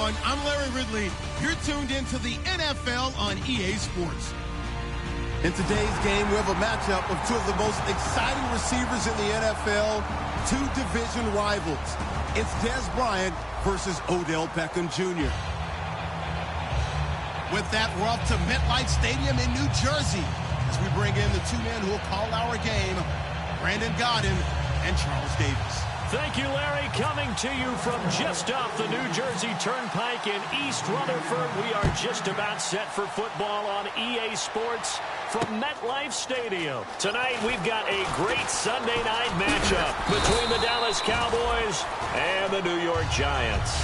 everyone. I'm Larry Ridley. You're tuned into the NFL on EA Sports. In today's game, we have a matchup of two of the most exciting receivers in the NFL, two division rivals. It's Dez Bryant versus Odell Beckham Jr. With that, we're off to MetLife Stadium in New Jersey as we bring in the two men who will call our game, Brandon Gaudin and Charles Davis. Thank you, Larry. Coming to you from just off the New Jersey Turnpike in East Rutherford. We are just about set for football on EA Sports from MetLife Stadium. Tonight, we've got a great Sunday night matchup between the Dallas Cowboys and the New York Giants.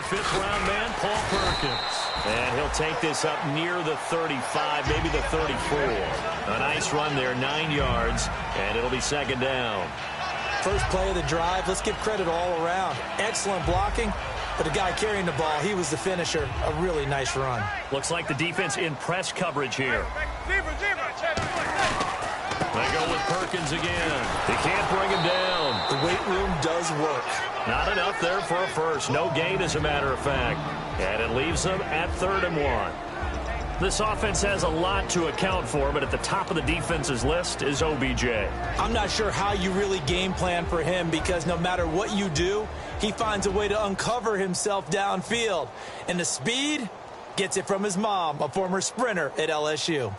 Fifth-round man, Paul Perkins. And he'll take this up near the 35, maybe the 34. A nice run there, 9 yards, and it'll be second down. First play of the drive, let's give credit all around. Excellent blocking, but the guy carrying the ball, he was the finisher. A really nice run. Looks like the defense in press coverage here. They go with Perkins again. He can't bring him down. The weight room does work. Not enough there for a first. No gain, as a matter of fact. And it leaves them at 3rd and 1. This offense has a lot to account for, but at the top of the defense's list is OBJ. I'm not sure how you really game plan for him, because no matter what you do, he finds a way to uncover himself downfield. And the speed gets it from his mom, a former sprinter at LSU.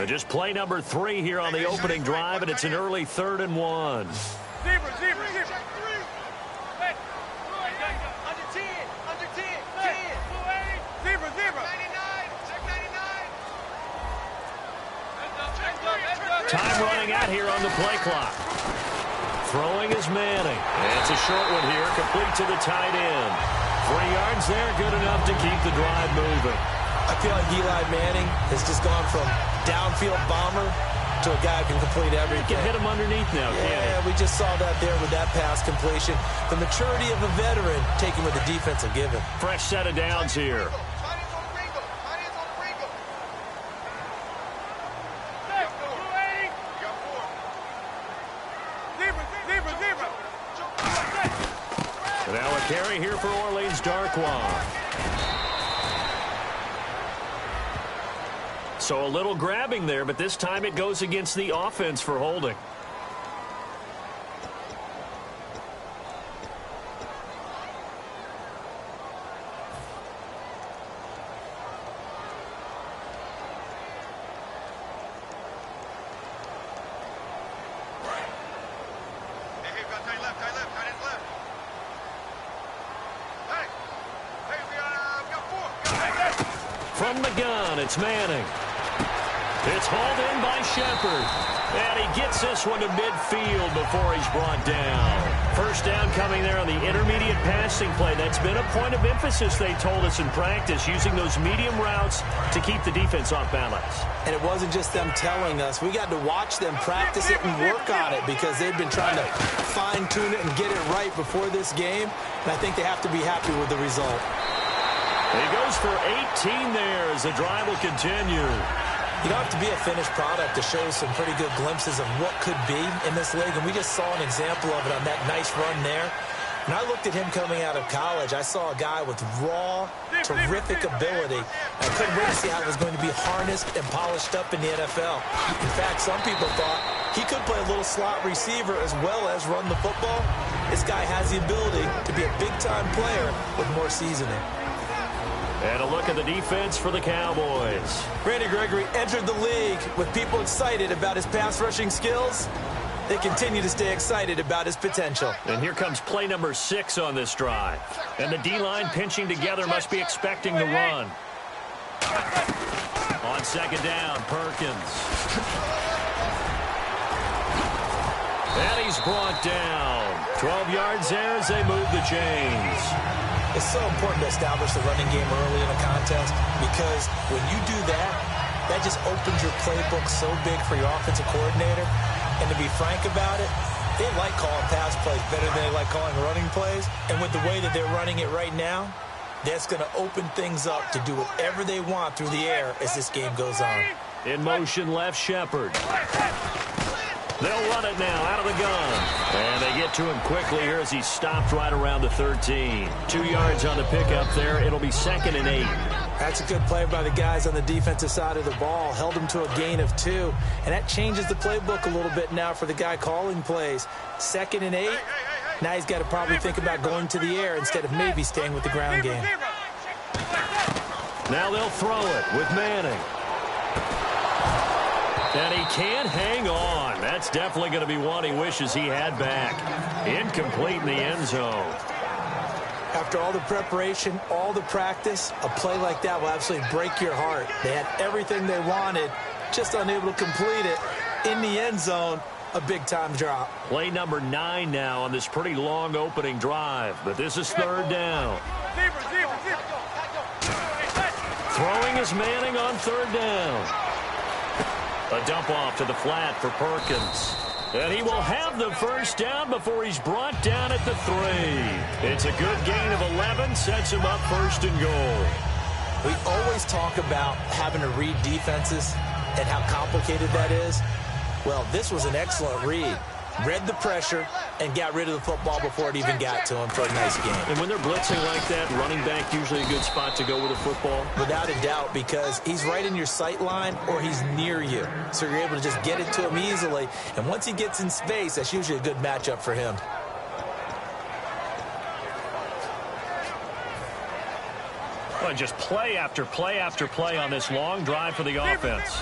Just play number 3 here on the opening drive, and it's an early 3rd and 1. Time running out here on the play clock. Throwing is Manning. And it's a short one here, complete to the tight end. 3 yards there, good enough to keep the drive moving. I feel like Eli Manning has just gone from downfield bomber to a guy who can complete everything. You can hit him underneath now, can't he? Yeah, we just saw that there with that pass completion. The maturity of a veteran taking what the defense will give him. Fresh set of downs here. Now a carry here for Orleans Darkwa. So a little grabbing there, but this time it goes against the offense for holding. From the gun, it's Manning. It's hauled in by Shepard. And he gets this one to midfield before he's brought down. First down coming there on the intermediate passing play. That's been a point of emphasis, they told us in practice, using those medium routes to keep the defense off balance. And it wasn't just them telling us. We got to watch them practice it and work on it, because they've been trying to fine-tune it and get it right before this game. And I think they have to be happy with the result. He goes for 18 there as the drive will continue. You don't have to be a finished product to show some pretty good glimpses of what could be in this league, and we just saw an example of it on that nice run there. When I looked at him coming out of college, I saw a guy with raw, terrific ability. I couldn't wait to see how it was going to be harnessed and polished up in the NFL. In fact, some people thought he could play a little slot receiver as well as run the football. This guy has the ability to be a big-time player with more seasoning. And a look at the defense for the Cowboys. Randy Gregory entered the league with people excited about his pass rushing skills. They continue to stay excited about his potential. And here comes play number 6 on this drive. And the D-line pinching together must be expecting the run. On second down, Perkins. And he's brought down. 12 yards there as they move the chains. It's so important to establish the running game early in a contest because when you do that, that just opens your playbook so big for your offensive coordinator. And to be frank about it, they like calling pass plays better than they like calling running plays. And with the way that they're running it right now, that's going to open things up to do whatever they want through the air as this game goes on. In motion, left Shepard. They'll run it now out of the gun. And they get to him quickly here as he stopped right around the 13. 2 yards on the pickup there. It'll be 2nd and 8. That's a good play by the guys on the defensive side of the ball. Held them to a gain of 2. And that changes the playbook a little bit now for the guy calling plays. 2nd and 8. Now he's got to probably think about going to the air instead of maybe staying with the ground game. Now they'll throw it with Manning. And he can't hang on. That's definitely going to be one he wishes he had back. Incomplete in the end zone. After all the preparation, all the practice, a play like that will absolutely break your heart. They had everything they wanted, just unable to complete it. In the end zone, a big-time drop. Play number 9 now on this pretty long opening drive. But this is 3rd down. Throwing is Manning on 3rd down. A dump off to the flat for Perkins. And he will have the first down before he's brought down at the 3. It's a good gain of 11, sets him up 1st and goal. We always talk about having to read defenses and how complicated that is. Well, this was an excellent read. Read the pressure and got rid of the football before it even got to him for a nice game. And when they're blitzing like that, running back usually a good spot to go with a football? Without a doubt, because he's right in your sight line or he's near you. So you're able to just get it to him easily. And once he gets in space, that's usually a good matchup for him. Well, just play after play after play on this long drive for the offense.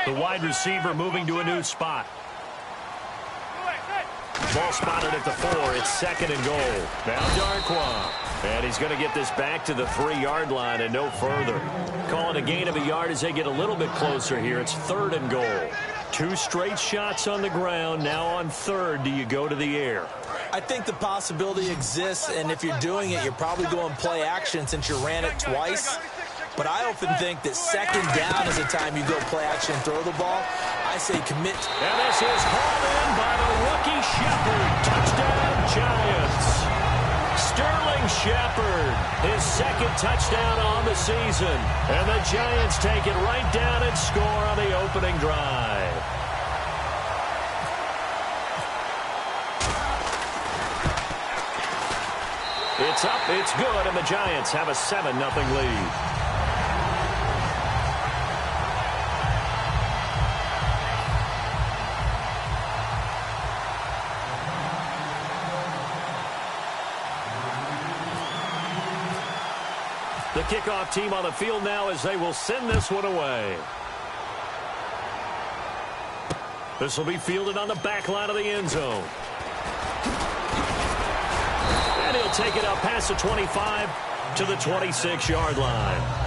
The wide receiver moving to a new spot. Ball spotted at the 4. It's 2nd and goal. Now Darquan. And he's going to get this back to the 3-yard line and no further. Calling a gain of a yard as they get a little bit closer here. It's 3rd and goal. 2 straight shots on the ground. Now on 3rd, do you go to the air? I think the possibility exists, and if you're doing it, you're probably going play action since you ran it twice. But I often think that 2nd down is the time you go play action and throw the ball. I say commit. And this is hauled in by the rookie Shepard. Touchdown, Giants. Sterling Shepard, his 2nd touchdown on the season. And the Giants take it right down and score on the opening drive. It's up, it's good, and the Giants have a 7-0 lead. The kickoff team on the field now as they will send this one away. This will be fielded on the back line of the end zone. And he'll take it up past the 25 to the 26-yard line.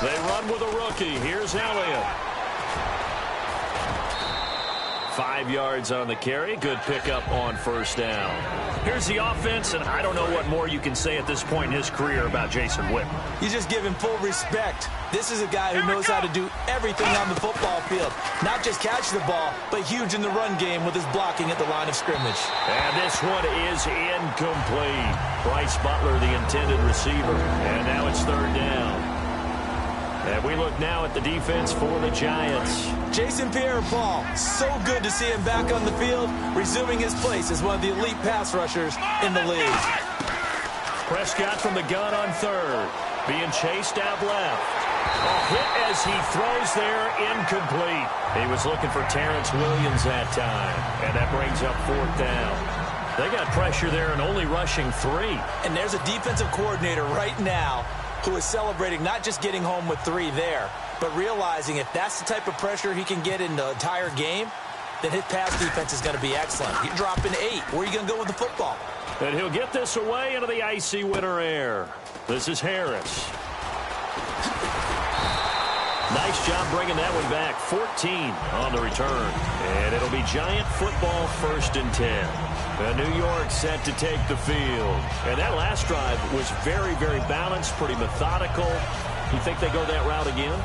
They run with a rookie. Here's Elliott. 5 yards on the carry. Good pickup on 1st down. Here's the offense, and I don't know what more you can say at this point in his career about Jason Witten. You just give him full respect. This is a guy who knows how to do everything on the football field. Not just catch the ball, but huge in the run game with his blocking at the line of scrimmage. And this one is incomplete. Bryce Butler, the intended receiver. And now it's 3rd down. And we look now at the defense for the Giants. Jason Pierre-Paul, so good to see him back on the field, resuming his place as one of the elite pass rushers in the league. Prescott from the gun on 3rd, being chased out left. A hit as he throws there, incomplete. He was looking for Terrence Williams that time, and that brings up 4th down. They got pressure there and only rushing 3. And there's a defensive coordinator right now who is celebrating not just getting home with 3 there, but realizing if that's the type of pressure he can get in the entire game, then his pass defense is going to be excellent. You're dropping 8. Where are you going to go with the football? And he'll get this away into the icy winter air. This is Harris. Nice job bringing that one back. 14 on the return. And it'll be Giant football, 1st and 10. And New York set to take the field. And that last drive was very, very balanced, pretty methodical. You think they go that route again?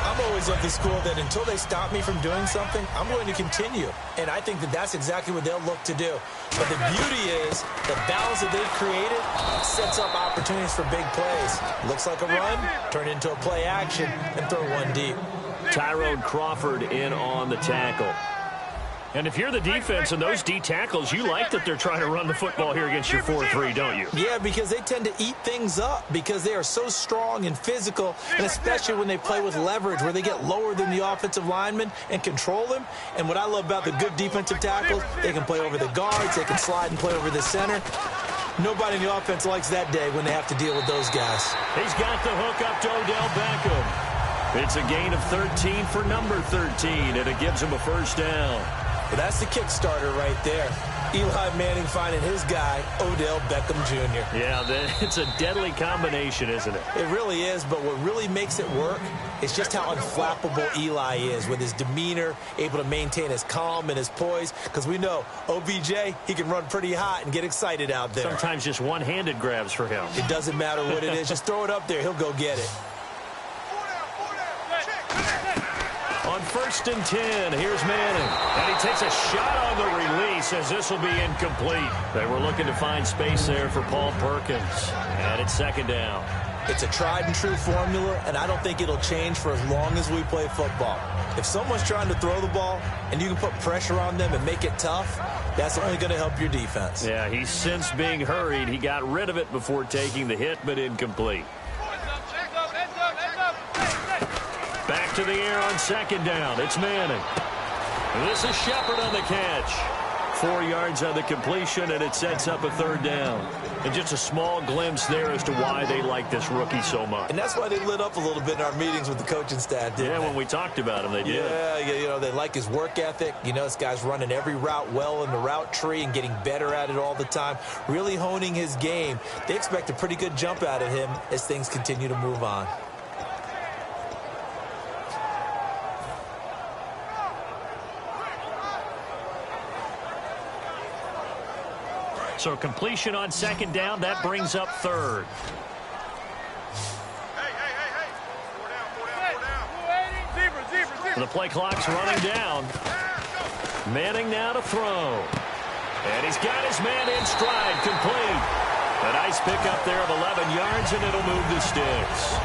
I'm always of the school that until they stop me from doing something, I'm going to continue. And I think that that's exactly what they'll look to do. But the beauty is the balance that they've created sets up opportunities for big plays. Looks like a run, turn it into a play action, and throw one deep. Tyrone Crawford in on the tackle. And if you're the defense and those D tackles, you like that they're trying to run the football here against your 4-3, don't you? Yeah, because they tend to eat things up because they are so strong and physical, and especially when they play with leverage where they get lower than the offensive lineman and control them. And what I love about the good defensive tackles, they can play over the guards, they can slide and play over the center. Nobody in the offense likes that day when they have to deal with those guys. He's got the hook up to Odell Beckham. It's a gain of 13 for number 13, and it gives him a 1st down. Well, that's the Kickstarter right there. Eli Manning finding his guy, Odell Beckham Jr. Yeah, it's a deadly combination, isn't it? It really is, but what really makes it work is just how unflappable Eli is with his demeanor, able to maintain his calm and his poise, because we know OBJ, he can run pretty hot and get excited out there. Sometimes just one-handed grabs for him. It doesn't matter what it is. Just throw it up there. He'll go get it. On 1st and 10, here's Manning. And he takes a shot on the release as this will be incomplete. They were looking to find space there for Paul Perkins. And it's 2nd down. It's a tried and true formula, and I don't think it'll change for as long as we play football. If someone's trying to throw the ball and you can put pressure on them and make it tough, that's only going to help your defense. Yeah, he's since being hurried. He got rid of it before taking the hit, but incomplete. Back to the air on 2nd down. It's Manning. This is Shepard on the catch. 4 yards on the completion, and it sets up a 3rd down. And just a small glimpse there as to why they like this rookie so much. And that's why they lit up a little bit in our meetings with the coaching staff, didn't they? When we talked about him, they did. Yeah, you know, they like his work ethic. You know, this guy's running every route well in the route tree and getting better at it all the time, really honing his game. They expect a pretty good jump out of him as things continue to move on. So completion on 2nd down, that brings up 3rd. The play clock's running down. Manning now to throw. And he's got his man in stride, complete. A nice pickup there of 11 yards, and it'll move the sticks.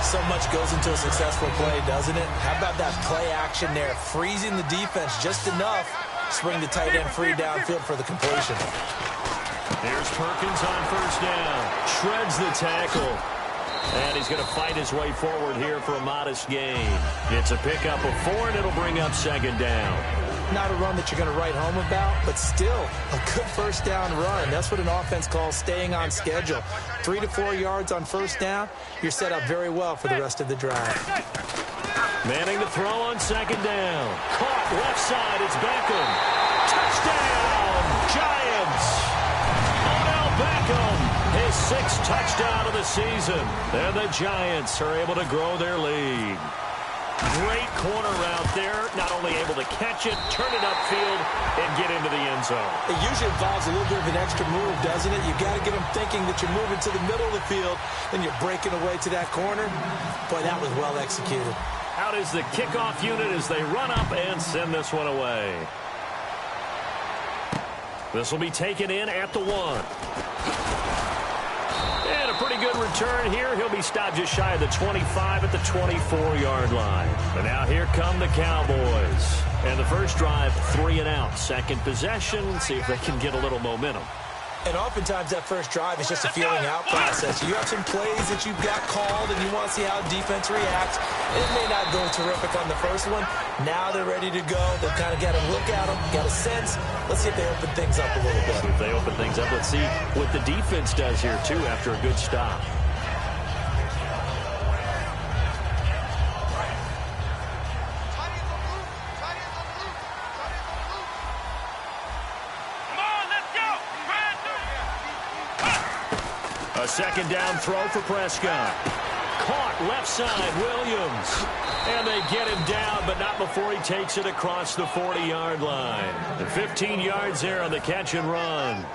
So much goes into a successful play, doesn't it? How about that play action there, freezing the defense just enough, swing the tight end free downfield for the completion. Here's Perkins on 1st down. Shreds the tackle. And he's going to fight his way forward here for a modest gain. It's a pickup of 4, and it'll bring up 2nd down. Not a run that you're going to write home about, but still a good 1st down run. That's what an offense calls staying on schedule. 3 to 4 yards on 1st down, you're set up very well for the rest of the drive. Manning to throw on 2nd down. Caught left side, it's Beckham. Touchdown, Giants! Odell Beckham, his 6th touchdown of the season. And the Giants are able to grow their lead. Great corner route there. Not only able to catch it, turn it upfield, and get into the end zone. It usually involves a little bit of an extra move, doesn't it? You've got to get them thinking that you're moving to the middle of the field, then you're breaking away to that corner. Boy, that was well executed. Out is the kickoff unit as they run up and send this one away. This will be taken in at the 1. And a pretty good return here. He'll be stopped just shy of the 25 at the 24-yard line. And now here come the Cowboys. And the first drive, 3 and out. 2nd possession. See if they can get a little momentum. And oftentimes that first drive is just a feeling out process. You have some plays that you've got called and you want to see how defense reacts. It may not go terrific on the first one. Now they're ready to go. They've kind of got a look at them, got a sense. Let's see if they open things up a little bit. See if they open things up. Let's see what the defense does here, too, after a good stop. A second down throw for Prescott. Caught left side, Williams. And they get him down, but not before he takes it across the 40-yard line. And 15 yards there on the catch and run.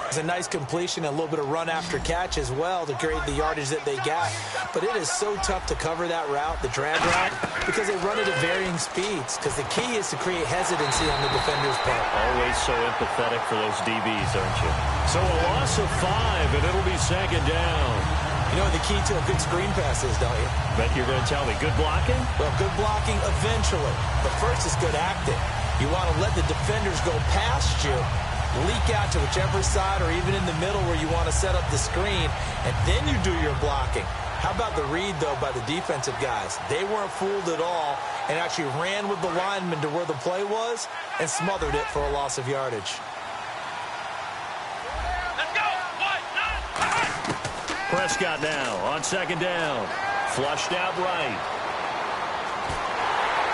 It's a nice completion, a little bit of run after catch as well to create the yardage that they got. But it is so tough to cover that route, the drag route, because they run it at varying speeds. Because the key is to create hesitancy on the defender's part. Always so empathetic for those DBs, aren't you? So a loss of 5, and it'll be second down. You know what the key to a good screen pass is, don't you? Bet you're going to tell me. Good blocking? Well, good blocking eventually. But first is good acting. You want to let the defenders go past you, leak out to whichever side or even in the middle where you want to set up the screen, and then you do your blocking. How about the read, though, by the defensive guys? They weren't fooled at all and actually ran with the lineman to where the play was and smothered it for a loss of yardage. Prescott now on second down. Flushed out right.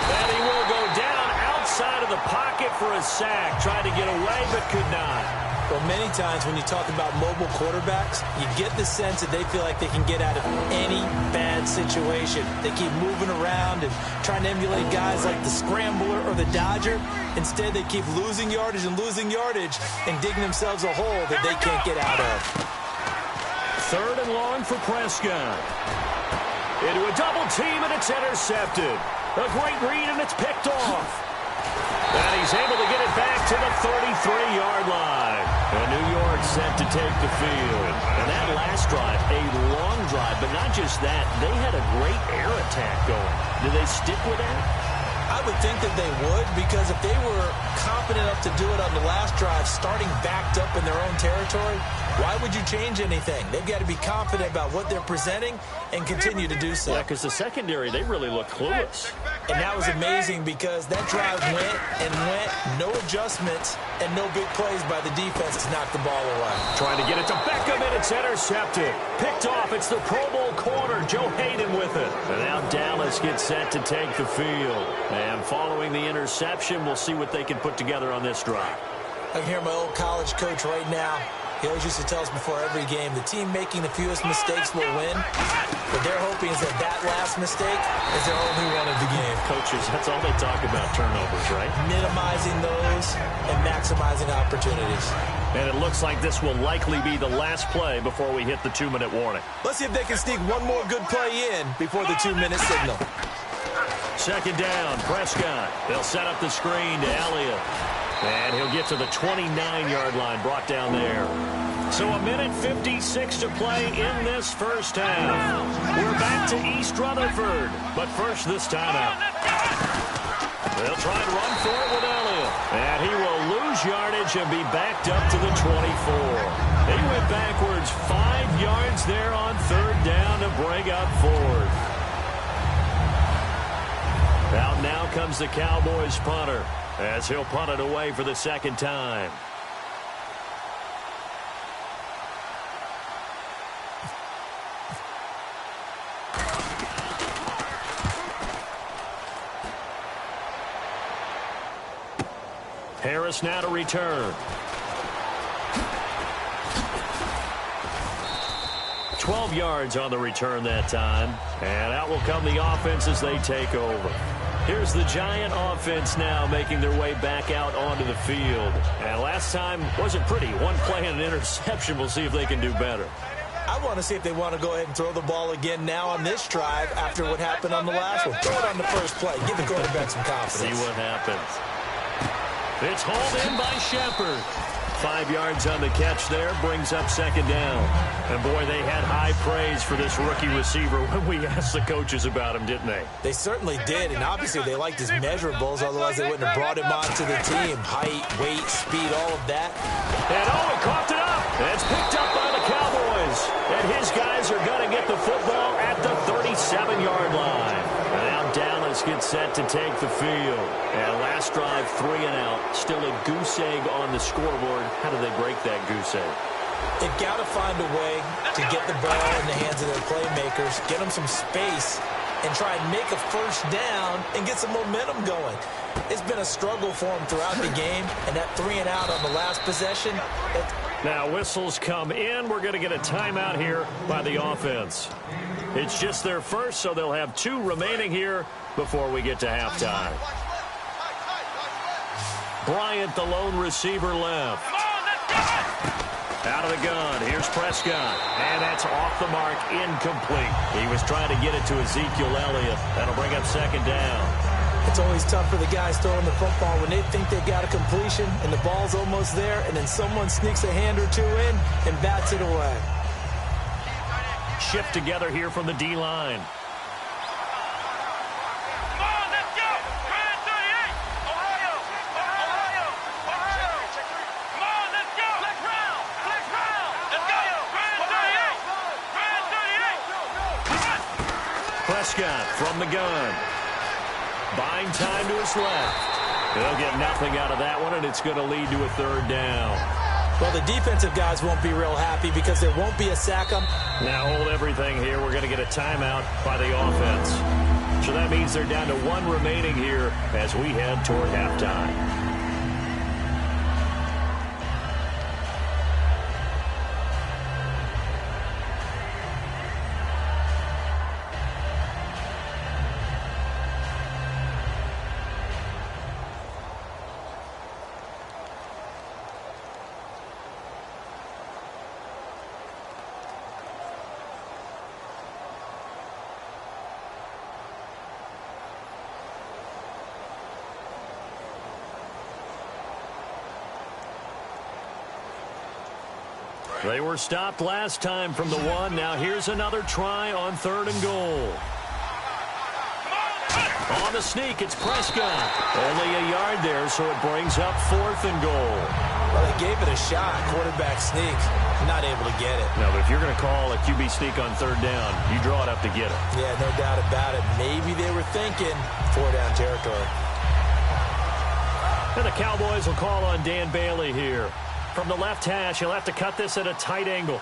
And he will go down outside of the pocket for a sack. Tried to get away, but could not. Well, many times when you talk about mobile quarterbacks, you get the sense that they feel like they can get out of any bad situation. They keep moving around and trying to emulate guys like the scrambler or the dodger. Instead, they keep losing yardage and digging themselves a hole that they can't get out of. Third and long for Prescott. Into a double team, and it's intercepted. A great read, and it's picked off. And he's able to get it back to the 33-yard line. And New York set to take the field. And that last drive, a long drive, but not just that. They had a great air attack going. Do they stick with that? I would think that they would, because if they were confident enough to do it on the last drive, starting backed up in their own territory, why would you change anything? They've got to be confident about what they're presenting and continue to do so. Yeah, because the secondary, they really look clueless. And that was amazing because that drive went, no adjustments, and no big plays by the defense to knock the ball away. Trying to get it to Beckham, and it's intercepted. Picked off. It's the Pro Bowl corner, Joe Hayden with it. And now Dallas gets set to take the field. And following the interception, we'll see what they can put together on this drive. I can hear my old college coach right now. He always used to tell us before every game, the team making the fewest mistakes will win. What they're hoping is that last mistake is their only one of the game. Coaches, that's all they talk about, turnovers, right? Minimizing those and maximizing opportunities. And it looks like this will likely be the last play before we hit the 2-minute warning. Let's see if they can sneak one more good play in before the 2-minute signal. Second down, Prescott. They'll set up the screen to Elliott. And he'll get to the 29-yard line, brought down there. So 1:56 to play in this first half. We're back to East Rutherford, but first this timeout. They'll try and run for it with Elliott. And he will lose yardage and be backed up to the 24. He went backwards 5 yards there on third down to bring up fourth. Out now comes the Cowboys punter, as he'll punt it away for the second time. Harris now to return. 12 yards on the return that time. And out will come the offense as they take over. Here's the Giant offense now making their way back out onto the field. And last time wasn't pretty. One play and an interception. We'll see if they can do better. I want to see if they want to go ahead and throw the ball again now on this drive after what happened on the last one. Throw it on the first play. Give the quarterback some confidence. See what happens. It's hauled in by Shepard. 5 yards on the catch there, brings up second down. And, boy, they had high praise for this rookie receiver when we asked the coaches about him, didn't they? They certainly did, and obviously they liked his measurables, otherwise they wouldn't have brought him onto the team. Height, weight, speed, all of that. And, he coughed it up. And it's picked up by the Cowboys. And his guys are going to get the football at the 37-yard line. And now Dallas gets set to take the field. And last drive, 3 and out. Still a goose egg on the scoreboard. How do they break that goose egg? They've got to find a way to get the ball in the hands of their playmakers, get them some space, and try and make a first down and get some momentum going. It's been a struggle for them throughout the game, and that 3 and out on the last possession, Now whistles come in. We're going to get a timeout here by the offense. It's just their first, so they'll have 2 remaining here before we get to halftime. Bryant, the lone receiver, left. Out of the gun, here's Prescott. And that's off the mark, incomplete. He was trying to get it to Ezekiel Elliott. That'll bring up 2nd down. It's always tough for the guys throwing the football when they think they've got a completion and the ball's almost there, and then someone sneaks a hand or 2 in and bats it away. Shift together here from the D-line. Prescott from the gun. Buying time to his left. They'll get nothing out of that one, and it's going to lead to a 3rd down. Well, the defensive guys won't be real happy because there won't be a sack on. Now hold everything here. We're going to get a timeout by the offense. So that means they're down to 1 remaining here as we head toward halftime. They were stopped last time from the 1. Now here's another try on 3rd and goal. On the sneak, it's Prescott. Only a yard there, so it brings up 4th and goal. Well, they gave it a shot. Quarterback sneak. Not able to get it. No, but if you're going to call a QB sneak on 3rd down, you draw it up to get it. Yeah, no doubt about it. Maybe they were thinking 4-down territory. And the Cowboys will call on Dan Bailey here. From the left hash, he'll have to cut this at a tight angle.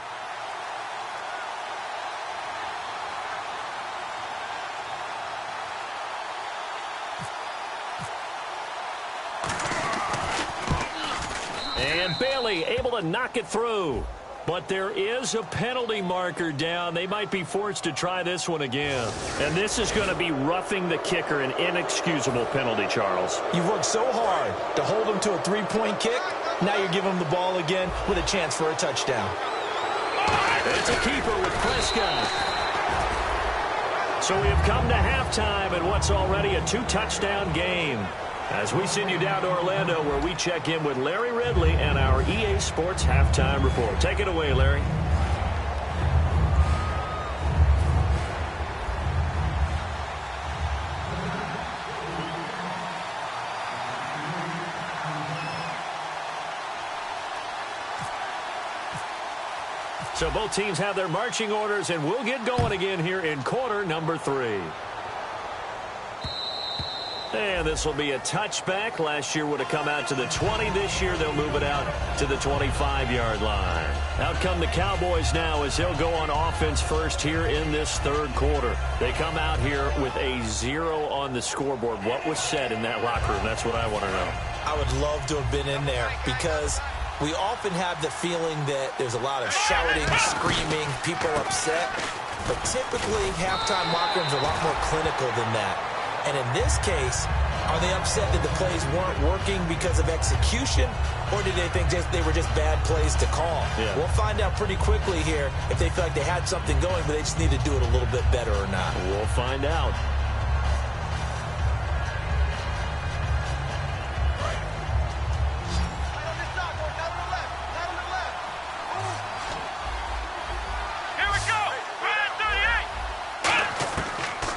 And Bailey able to knock it through. But there is a penalty marker down. They might be forced to try this one again. And this is going to be roughing the kicker, an inexcusable penalty, Charles. You've worked so hard to hold him to a 3-point kick. Now you're giving him the ball again with a chance for a touchdown. It's a keeper with Prescott. So we have come to halftime in what's already a 2-touchdown game. As we send you down to Orlando, where we check in with Larry Ridley and our EA Sports Halftime Report. Take it away, Larry. So both teams have their marching orders, and we'll get going again here in quarter number 3. And this will be a touchback. Last year would have come out to the 20. This year they'll move it out to the 25-yard line. Out come the Cowboys now as they'll go on offense first here in this 3rd quarter. They come out here with a 0 on the scoreboard. What was said in that locker room? That's what I want to know. I would love to have been in there because we often have the feeling that there's a lot of shouting, screaming, people upset. But typically, halftime locker rooms are a lot more clinical than that. And in this case, are they upset that the plays weren't working because of execution, or did they think they were just bad plays to call? Yeah. We'll find out pretty quickly here if they feel like they had something going, but they just need to do it a little bit better or not. We'll find out.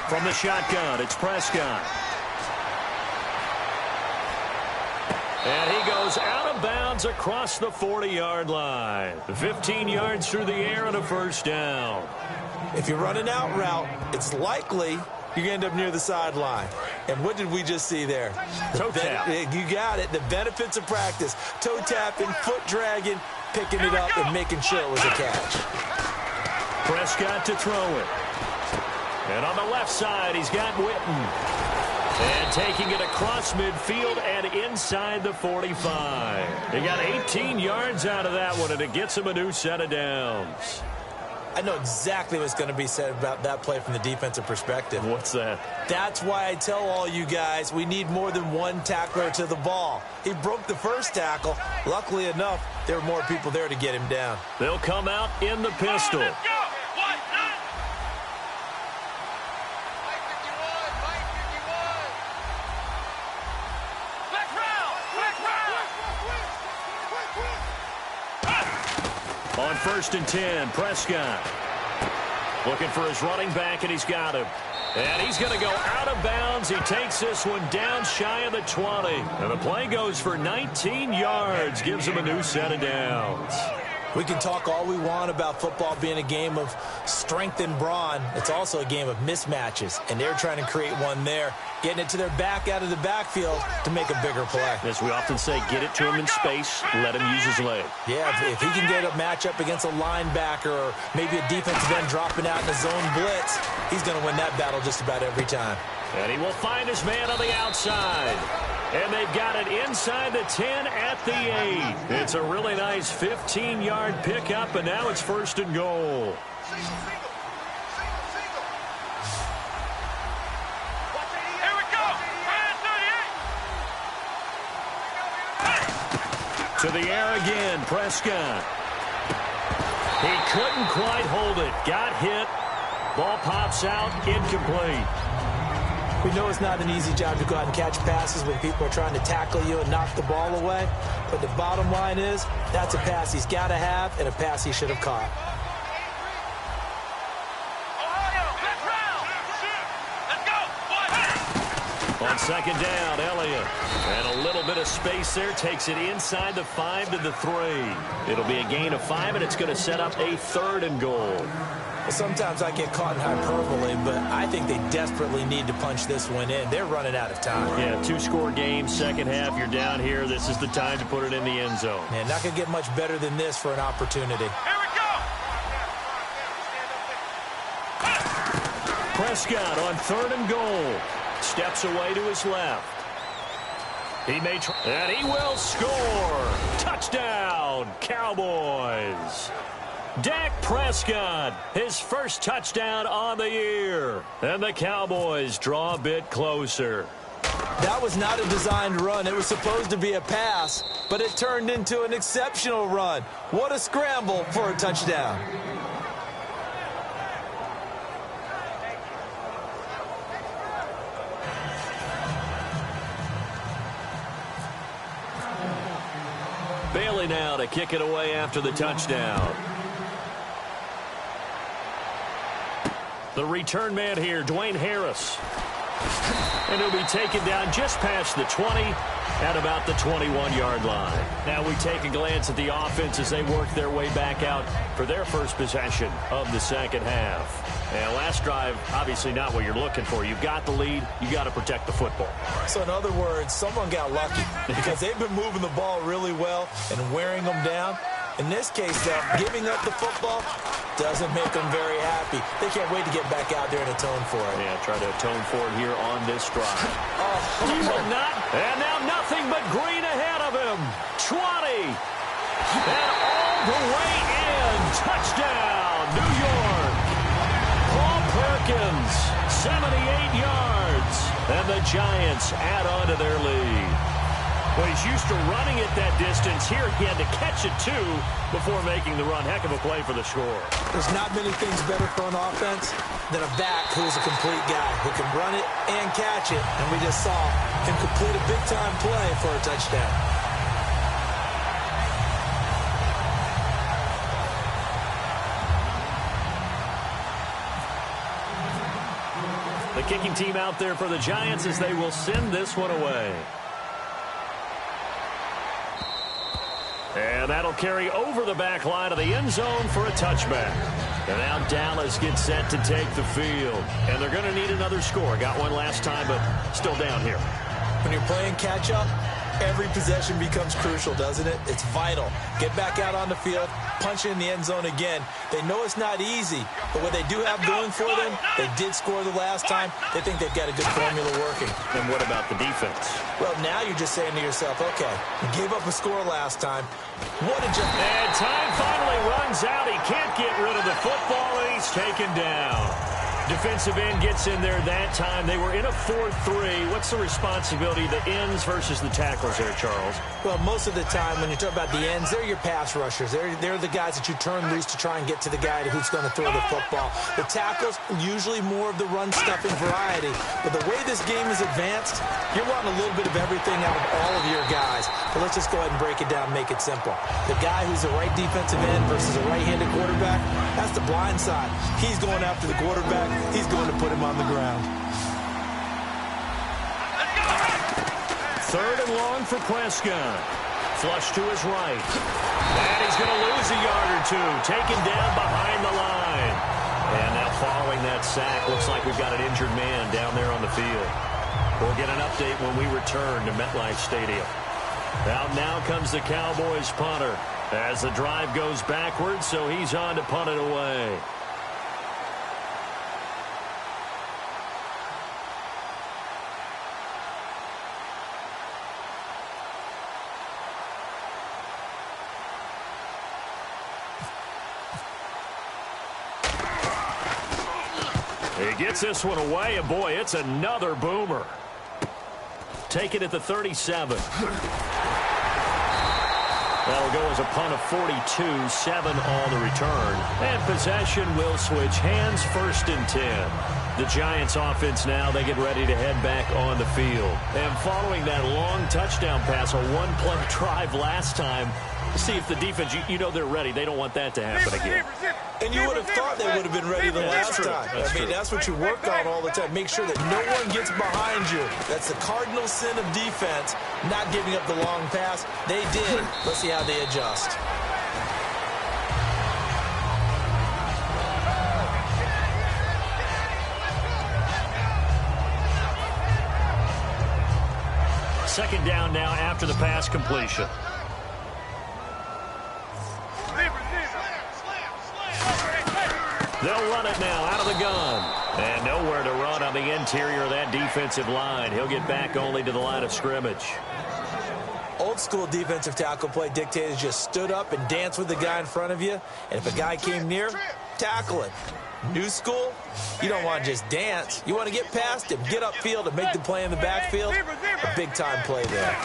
From the shotgun, it's Prescott. And he goes out of bounds across the 40-yard line. 15 yards through the air and a 1st down. If you're running out route, it's likely you're going to end up near the sideline. And what did we just see there? Toe tap. You got it. The benefits of practice. Toe tapping, foot dragging, picking it up, and making sure it was a catch. Prescott to throw it. And on the left side, he's got Witten. And taking it across midfield and inside the 45. He got 18 yards out of that one, and it gets him a new set of downs. I know exactly what's going to be said about that play from the defensive perspective. What's that? That's why I tell all you guys we need more than one tackler to the ball. He broke the first tackle. Luckily enough, there were more people there to get him down. They'll come out in the pistol. On 1st and 10, Prescott looking for his running back, and he's got him. And he's going to go out of bounds. He takes this one down shy of the 20. And the play goes for 19 yards, gives him a new set of downs. We can talk all we want about football being a game of strength and brawn. It's also a game of mismatches, and they're trying to create one there, getting it to their back out of the backfield to make a bigger play. As we often say, get it to him in space, let him use his leg. Yeah, if he can get a matchup against a linebacker or maybe a defensive end dropping out in a zone blitz, he's going to win that battle just about every time. And he will find his man on the outside. And they've got it inside the 10 at the 8. It's a really nice 15-yard pickup, and now it's 1st and goal. Here we go. To the air again, Prescott. He couldn't quite hold it. Got hit. Ball pops out, incomplete. We know it's not an easy job to go out and catch passes when people are trying to tackle you and knock the ball away. But the bottom line is, that's a pass he's got to have and a pass he should have caught. On 2nd down, Elliott. And a little bit of space there. Takes it inside the 5 to the 3. It'll be a gain of 5, and it's going to set up a 3rd and goal. Sometimes I get caught in hyperbole, but I think they desperately need to punch this one in. They're running out of time. Yeah, 2-score game, second half. You're down here. This is the time to put it in the end zone. Man, not going to get much better than this for an opportunity. Here we go. Prescott on 3rd and goal. Steps away to his left. He may try, and he will score. Touchdown, Cowboys. Dak Prescott, his first touchdown on the year. And the Cowboys draw a bit closer. That was not a designed run. It was supposed to be a pass, but it turned into an exceptional run. What a scramble for a touchdown. Bailey now to kick it away after the touchdown. The return man here, Dwayne Harris. And he'll be taken down just past the 20 at about the 21-yard line. Now we take a glance at the offense as they work their way back out for their first possession of the second half. And last drive, obviously not what you're looking for. You've got the lead. You got to protect the football. So in other words, someone got lucky because they've been moving the ball really well and wearing them down. In this case, though, giving up the football doesn't make them very happy. They can't wait to get back out there and atone for it. Yeah, try to atone for it here on this drive. He will not. And now nothing but green ahead of him. 20. And all the way in. Touchdown, New York. Paul Perkins, 78 yards. And the Giants add on to their lead. Well, he's used to running it that distance. Here he had to catch it, too, before making the run. Heck of a play for the score. There's not many things better for an offense than a back who's a complete guy who can run it and catch it. And we just saw him complete a big-time play for a touchdown. The kicking team out there for the Giants as they will send this one away. And that'll carry over the back line of the end zone for a touchback. And now Dallas gets set to take the field. And they're going to need another score. Got one last time, but still down here. When you're playing catch-up, Every possession becomes crucial, doesn't it? It's vital. Get back out on the field, punch in the end zone again. They know it's not easy, but what they do have going for them, they did score the last time. They think they've got a good formula working. And what about the defense? Well, now you're just saying to yourself, okay, you gave up a score last time. What did you... And time finally runs out. He can't get rid of the football, and he's taken down. Defensive end gets in there that time. They were in a 4-3. What's the responsibility of the ends versus the tacklers there, Charles? Well, most of the time when you talk about the ends, they're your pass rushers. They're the guys that you turn loose to try and get to the guy who's going to throw the football. The tackles, usually more of the run-stuffing variety. But the way this game is advanced, you're wanting a little bit of everything out of all of your guys. But let's just go ahead and break it down and make it simple. The guy who's the right defensive end versus a right-handed quarterback, that's the blind side. He's going after the quarterback. He's going to put him on the ground. Third and long for Prescott. Flush to his right. And he's going to lose a yard or two. Taken down behind the line. And now following that sack, looks like we've got an injured man down there on the field. We'll get an update when we return to MetLife Stadium. Out now comes the Cowboys punter as the drive goes backwards, so he's on to punt it away. He gets this one away, and boy, it's another boomer. Take it at the 37. That'll go as a punt of 42, 7 on the return. And possession will switch hands, 1st and 10. The Giants offense now, they get ready to head back on the field. And following that long touchdown pass, a one-play drive last time, see if the defense, you know they're ready. They don't want that to happen again. And you would have thought they would have been ready the last time. That's what you work on all the time. Make sure that no one gets behind you. That's the cardinal sin of defense, not giving up the long pass. They did. Let's see how they adjust. Second down now after the pass completion. They'll run it now out of the gun. And nowhere to run on the interior of that defensive line. He'll get back only to the line of scrimmage. Old school defensive tackle play dictated just stood up and danced with the guy in front of you. And if a guy came near, tackle him. New school, you don't want to just dance. You want to get past him, get upfield, and make the play in the backfield. A big-time play there.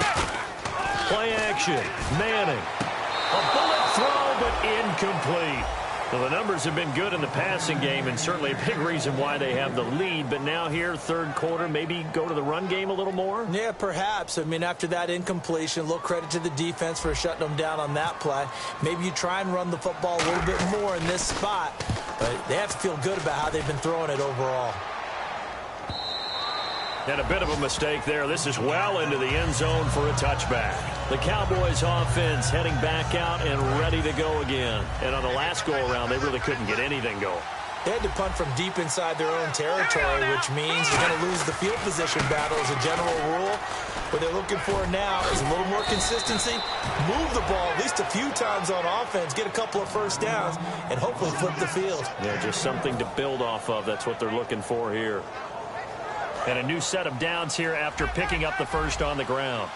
Play action. Manning. A bullet throw, but incomplete. Well, the numbers have been good in the passing game, and certainly a big reason why they have the lead. But now here, third quarter, maybe go to the run game a little more? Yeah, perhaps. After that incompletion, a little credit to the defense for shutting them down on that play. Maybe you try and run the football a little bit more in this spot. But they have to feel good about how they've been throwing it overall. And a bit of a mistake there. This is well into the end zone for a touchback. The Cowboys offense heading back out and ready to go again. And on the last go-around, they really couldn't get anything going. They had to punt from deep inside their own territory, which means they're going to lose the field position battle as a general rule. What they're looking for now is a little more consistency, move the ball at least a few times on offense, get a couple of first downs, and hopefully flip the field. Yeah, just something to build off of. That's what they're looking for here. And a new set of downs here after picking up the first on the ground.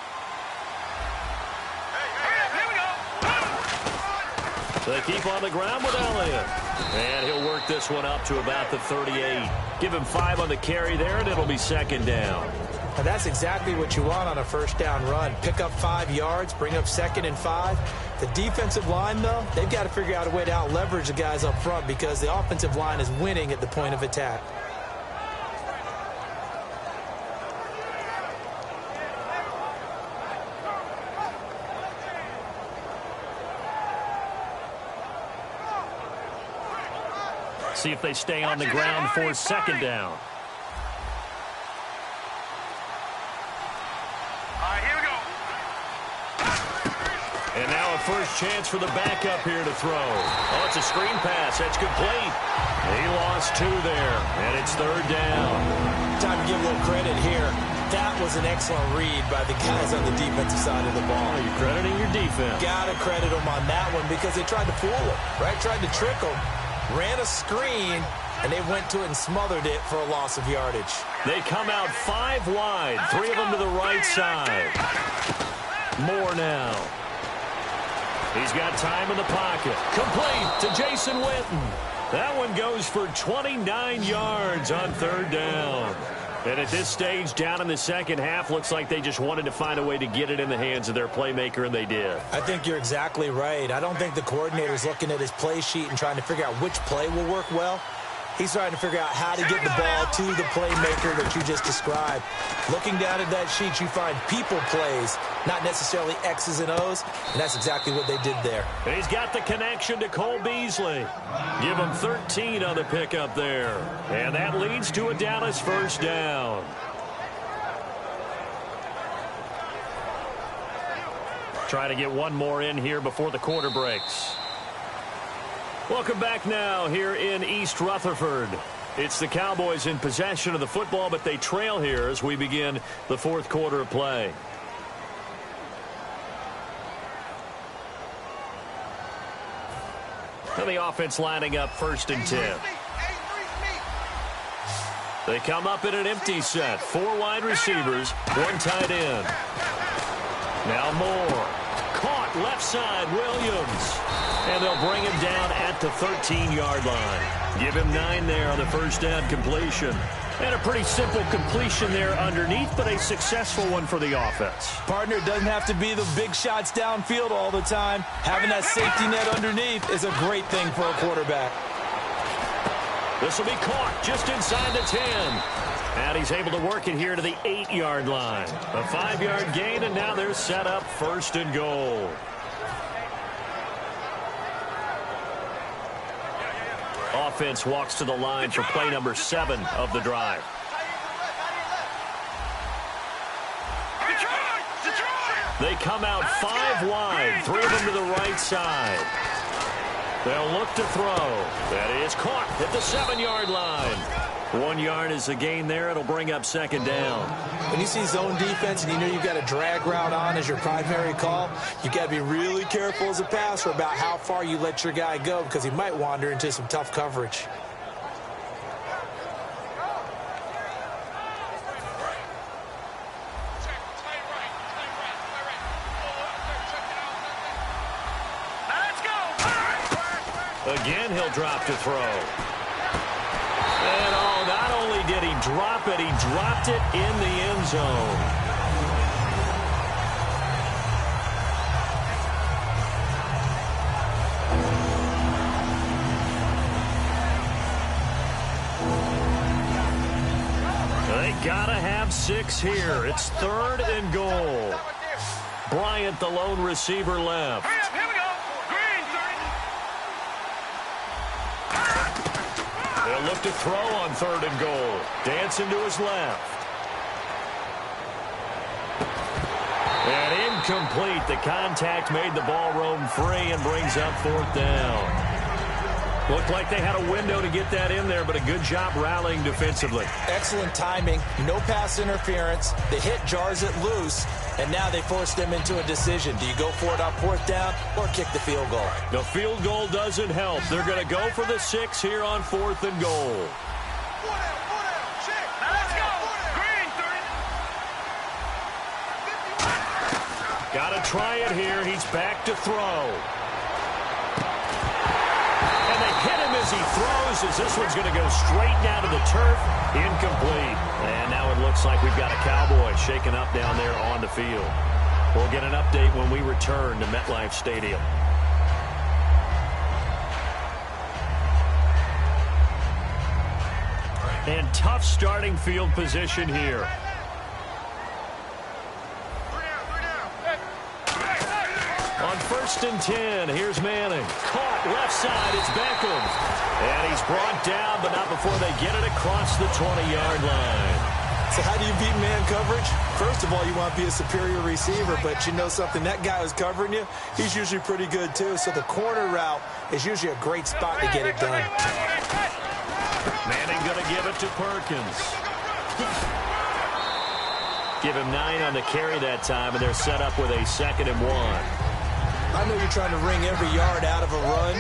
So they keep on the ground with Elliott. And he'll work this one up to about the 38. Give him 5 on the carry there, and it'll be second down. And that's exactly what you want on a first down run. Pick up 5 yards, bring up 2nd and 5. The defensive line, though, they've got to figure out a way to out-leverage the guys up front because the offensive line is winning at the point of attack. See if they stay on the ground for second down. All right, here we go. And now a first chance for the backup here to throw. Oh, it's a screen pass. That's complete. He lost 2 there, and it's third down. Time to give a little credit here. That was an excellent read by the guys on the defensive side of the ball. You're crediting your defense. Got to credit them on that one because they tried to fool him, right? Tried to trick him, ran a screen, and they went to it and smothered it for a loss of yardage. They come out 5 wide, 3 of them to the right side. Moore now. He's got time in the pocket. Complete to Jason Witten. That one goes for 29 yards on 3rd down. And at this stage, down in the second half, looks like they just wanted to find a way to get it in the hands of their playmaker, and they did. I think you're exactly right. I don't think the coordinator's looking at his play sheet and trying to figure out which play will work well. He's trying to figure out how to get the ball to the playmaker that you just described. Looking down at that sheet, you find people plays, not necessarily X's and O's, and that's exactly what they did there. And he's got the connection to Cole Beasley. Give him 13 on the pickup there. And that leads to a Dallas 1st down. Trying to get one more in here before the quarter breaks. Welcome back now here in East Rutherford. It's the Cowboys in possession of the football, but they trail here as we begin the 4th quarter of play. And the offense lining up 1st and 10. They come up in an empty set. 4 wide receivers, 1 tight end. Now Moore. Caught left side, Williams. And they'll bring him down at the 13-yard line. Give him 9 there on the 1st down completion. And a pretty simple completion there underneath, but a successful one for the offense. Partner, doesn't have to be the big shots downfield all the time. Having that safety net underneath is a great thing for a quarterback. This will be caught just inside the 10. And he's able to work it here to the 8-yard line. A 5-yard gain, and now they're set up 1st and goal. Offense walks to the line for play number 7 of the drive. They come out 5 wide, 3 of them to the right side. They'll look to throw. That is caught at the 7-yard line. 1 yard is the gain there. It'll bring up 2nd down. When you see zone defense and you know you've got a drag route on as your primary call, you've got to be really careful as a passer about how far you let your guy go because he might wander into some tough coverage. Again, he'll drop to throw. And not only did he drop it, he dropped it in the end zone. They gotta have 6 here. It's 3rd and goal. Bryant, the lone receiver, left. Here we go. Green, 30. They'll look to throw on 3rd and goal. Dancing to his left. And incomplete. The contact made the ball roam free and brings up 4th down. Looked like they had a window to get that in there, but a good job rallying defensively. Excellent timing. No pass interference. The hit jars it loose, and now they force them into a decision. Do you go for it on 4th down or kick the field goal? The field goal doesn't help. They're going to go for the 6 here on 4th and goal. Let's go. Green, 30. Got to try it here. He's back to throw. And they hit him as he throws, as this one's going to go straight down to the turf. Incomplete. And now it looks like we've got a Cowboy shaken up down there on the field. We'll get an update when we return to MetLife Stadium. And tough starting field position here. On 1st and 10, here's Manning. Caught left side, it's Beckham. And he's brought down, but not before they get it across the 20-yard line. So how do you beat man coverage? First of all, you want to be a superior receiver, but you know something, that guy who's covering you, he's usually pretty good too. So the corner route is usually a great spot to get it done. Manning going to give it to Perkins. Give him 9 on the carry that time, and they're set up with a 2nd and 1. I know you're trying to wring every yard out of a run,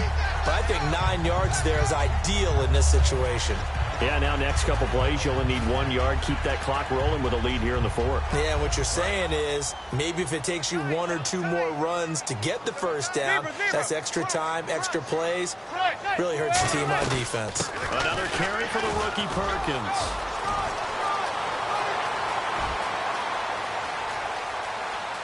but I think 9 yards there is ideal in this situation. Yeah, now next couple plays, you only need 1 yard. Keep that clock rolling with a lead here in the 4th. Yeah, what you're saying is maybe if it takes you 1 or 2 more runs to get the first down, that's extra time, extra plays. Really hurts the team on defense. Another carry for the rookie Perkins.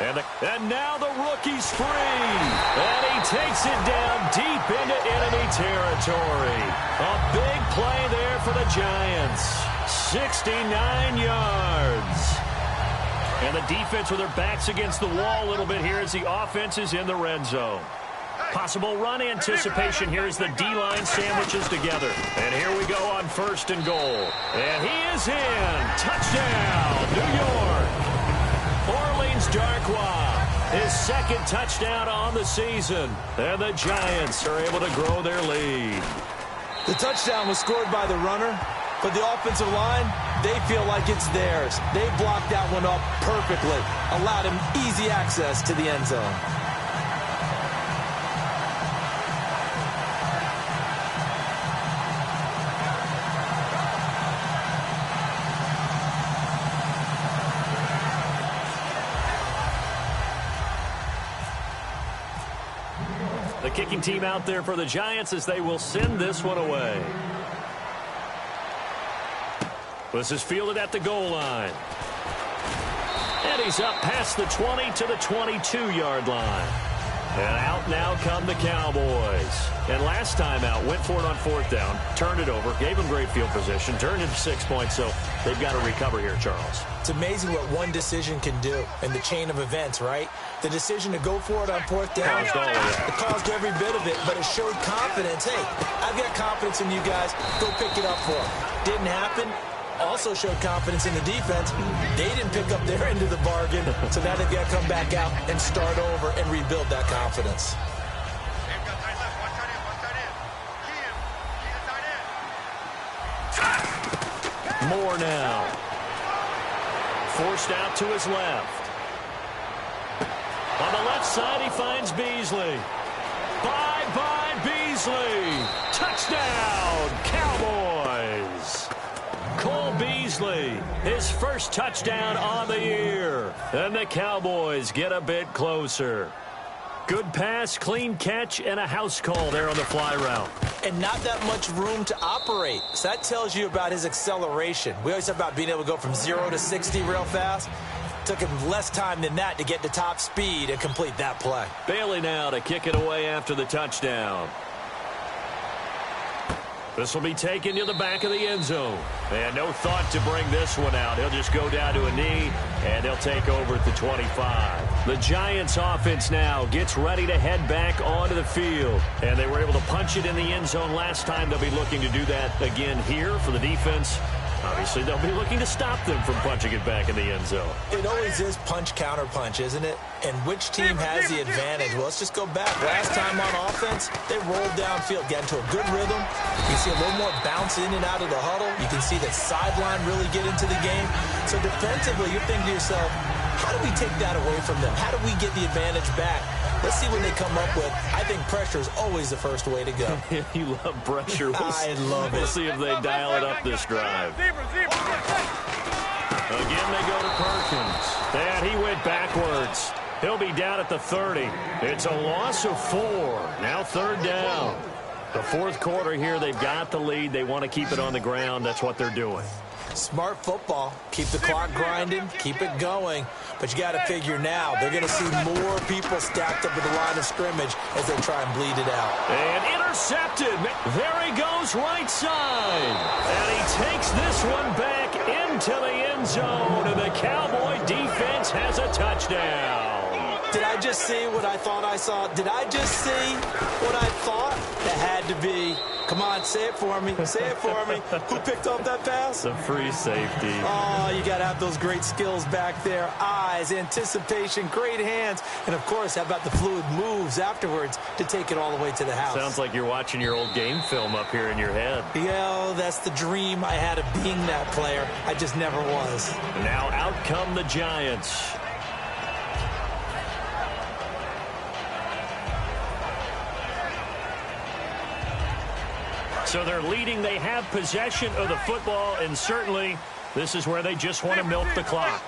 And now the rookie's free. And he takes it down deep into enemy territory. A big play there for the Giants. 69 yards. And the defense with their backs against the wall a little bit here as the offense is in the red zone. Possible run anticipation here as the D-line sandwiches together. And here we go on 1st and goal. And he is in. Touchdown, New York. Orleans Darkwa, his 2nd touchdown on the season. And the Giants are able to grow their lead. The touchdown was scored by the runner, but the offensive line, they feel like it's theirs. They blocked that one up perfectly, allowed him easy access to the end zone. The kicking team out there for the Giants as they will send this one away. This is fielded at the goal line. And he's up past the 20 to the 22-yard line. And out now come the Cowboys. And last time out, went for it on 4th down, turned it over, gave him great field position, turned it to 6 points, so they've got to recover here, Charles. It's amazing what one decision can do in the chain of events, right? The decision to go for it on 4th down, it caused every bit of it, but it showed confidence. Hey, I've got confidence in you guys. Go pick it up for them. Didn't happen. Also showed confidence in the defense. They didn't pick up their end of the bargain, so now they've got to come back out and start over and rebuild that confidence. Moore now. Forced out to his left. On the left side, he finds Beasley. Bye-bye, Beasley. Touchdown, Cowboys. Cole Beasley, his first touchdown on the year. And the Cowboys get a bit closer. Good pass, clean catch, and a house call there on the fly route. And not that much room to operate. So that tells you about his acceleration. We always talk about being able to go from 0 to 60 real fast. Took him less time than that to get to top speed and complete that play. Bailey now to kick it away after the touchdown. This will be taken to the back of the end zone. And no thought to bring this one out. He'll just go down to a knee, and they'll take over at the 25. The Giants offense now gets ready to head back onto the field. And they were able to punch it in the end zone last time. They'll be looking to do that again here for the defense. Obviously, they'll be looking to stop them from punching it back in the end zone. It always is punch-counter-punch, isn't it? And which team has the advantage? Well, let's just go back. Last time on offense, they rolled downfield, got into a good rhythm. You see a little more bounce in and out of the huddle. You can see that sideline really get into the game. So defensively, you're thinking to yourself, how do we take that away from them? How do we get the advantage back? Let's see what they come up with. I think pressure is always the first way to go. You love pressure. I love it. We'll see if they dial it up this drive. Again, they go to Perkins. And he went backwards. He'll be down at the 30. It's a loss of 4. Now 3rd down. The 4th quarter here, they've got the lead. They want to keep it on the ground. That's what they're doing. Smart football. Keep the clock grinding. Keep it going. But you got to figure now, they're going to see more people stacked up at the line of scrimmage as they try and bleed it out. And intercepted. There he goes right side. And he takes this one back into the end zone. And the Cowboy defense has a touchdown. Did I just see what I thought I saw? Did I just see what I thought? That had to be. Come on, say it for me. Say it for me. Who picked up that pass? The free safety. Oh, you got to have those great skills back there. Eyes, anticipation, great hands. And, of course, how about the fluid moves afterwards to take it all the way to the house? Sounds like you're watching your old game film up here in your head. Yeah, that's the dream I had of being that player. I just never was. Now out come the Giants. So they're leading. They have possession of the football, and certainly this is where they just want to milk the clock.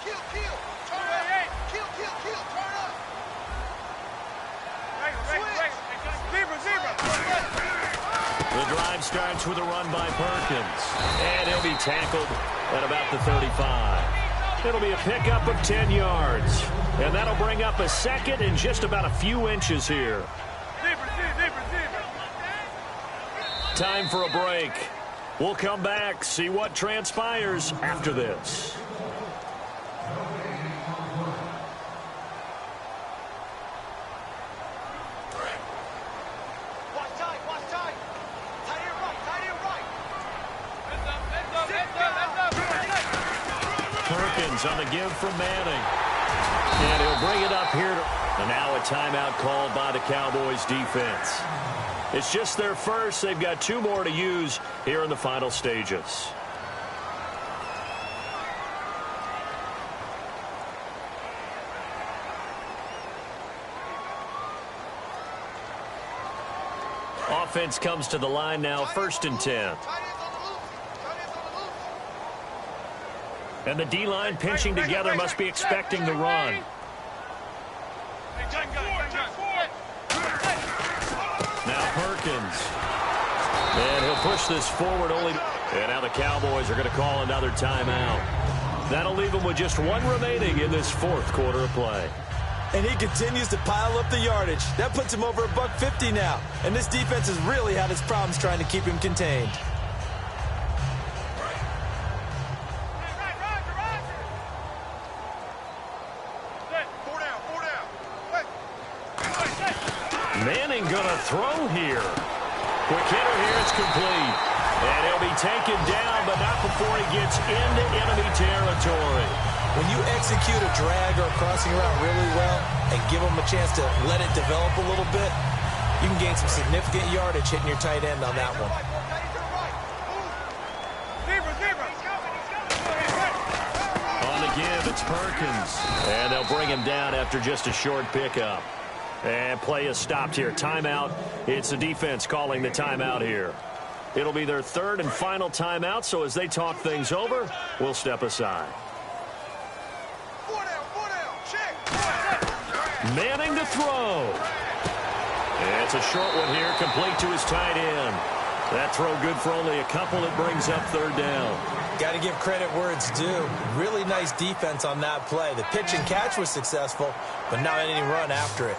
The drive starts with a run by Perkins, and he'll be tackled at about the 35. It'll be a pickup of 10 yards, and that'll bring up a second and just about a few inches here. Time for a break. We'll come back, see what transpires after this. Perkins on the give from Manning. And he'll bring it up here. And now a timeout called by the Cowboys defense. It's just their first. They've got 2 more to use here in the final stages. Offense comes to the line now, 1st and 10. And the D-line pinching together must be expecting the run. Now Perkins. And he'll push this forward only. And now the Cowboys are going to call another timeout. That'll leave them with just 1 remaining in this 4th quarter of play. And he continues to pile up the yardage. That puts him over $150 now. And this defense has really had its problems trying to keep him contained. Manning gonna throw here. Quick hitter here, it's complete. And he'll be taken down, but not before he gets into enemy territory. When you execute a drag or a crossing route really well and give them a chance to let it develop a little bit, you can gain some significant yardage hitting your tight end on that one. On the give, it's Perkins. And they'll bring him down after just a short pickup. And play is stopped here. Timeout. It's the defense calling the timeout here. It'll be their 3rd and final timeout, so as they talk things over, we'll step aside. Manning to throw. And it's a short one here, complete to his tight end. That throw good for only a couple. It brings up 3rd down. Got to give credit where it's due. Really nice defense on that play. The pitch and catch was successful, but not any run after it.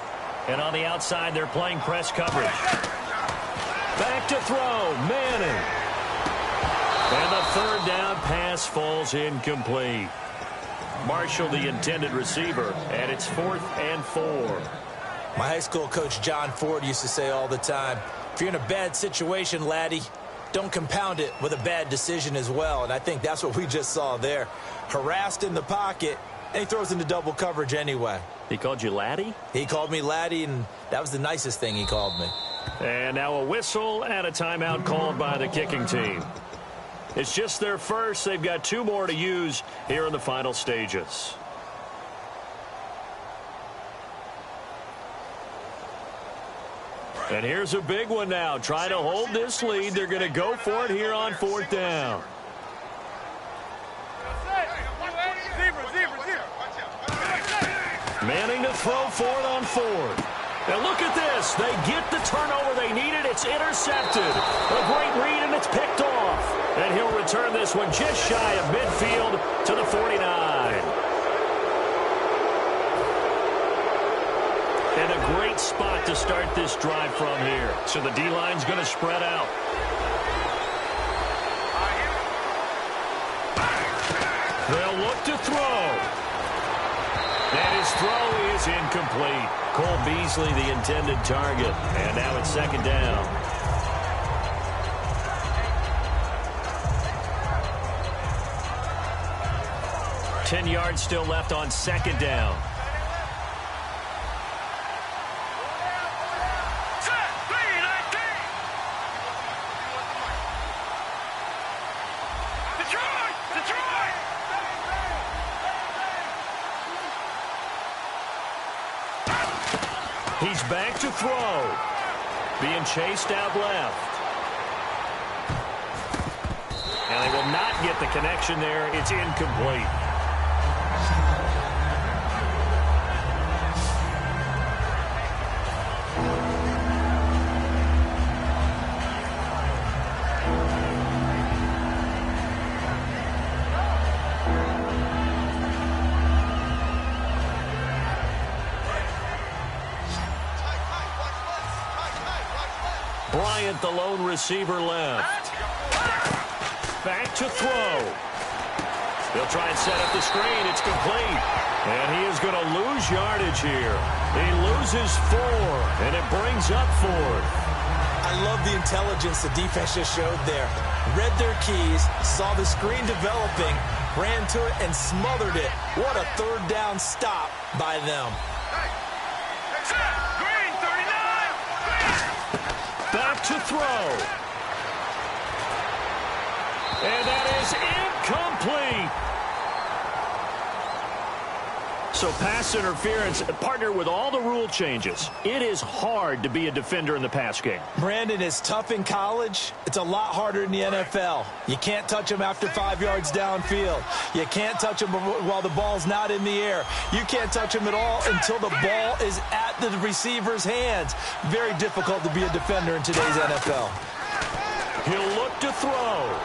And on the outside, they're playing press coverage. Back to throw, Manning. And the 3rd down pass falls incomplete. Marshall, the intended receiver, and it's 4th and 4. My high school coach, John Ford, used to say all the time, if you're in a bad situation, laddie, don't compound it with a bad decision as well. And I think that's what we just saw there. Harassed in the pocket, and he throws into double coverage anyway. He called you laddie? He called me laddie, and that was the nicest thing he called me. And now a whistle and a timeout called by the kicking team. It's just their first. They've got 2 more to use here in the final stages. And here's a big one now. Trying to hold this lead. They're going to go for it here on 4th down. Manning to throw for it on 4th. Now look at this. They get the turnover they needed. It's intercepted. A great read, and it's picked off. And he'll return this one just shy of midfield to the 49. And a great spot to start this drive from here. So the D-line's going to spread out. They'll look to throw. And his throw is incomplete. Cole Beasley, the intended target. And now it's second down. Ten yards still left on second down. He's back to throw. Being chased out left. And they will not get the connection there. It's incomplete. Bryant, the lone receiver, left. Back to throw. They'll try and set up the screen. It's complete. And he is going to lose yardage here. He loses 4, and it brings up 4th. I love the intelligence the defense just showed there. Read their keys, saw the screen developing, ran to it, and smothered it. What a third down stop by them. Back to throw. And that is incomplete. So pass interference, partner with all the rule changes. It is hard to be a defender in the pass game. Brandon, is tough in college. It's a lot harder in the NFL. You can't touch him after 5 yards downfield. You can't touch him while the ball's not in the air. You can't touch him at all until the ball is at the receiver's hands. Very difficult to be a defender in today's NFL. He'll look to throw.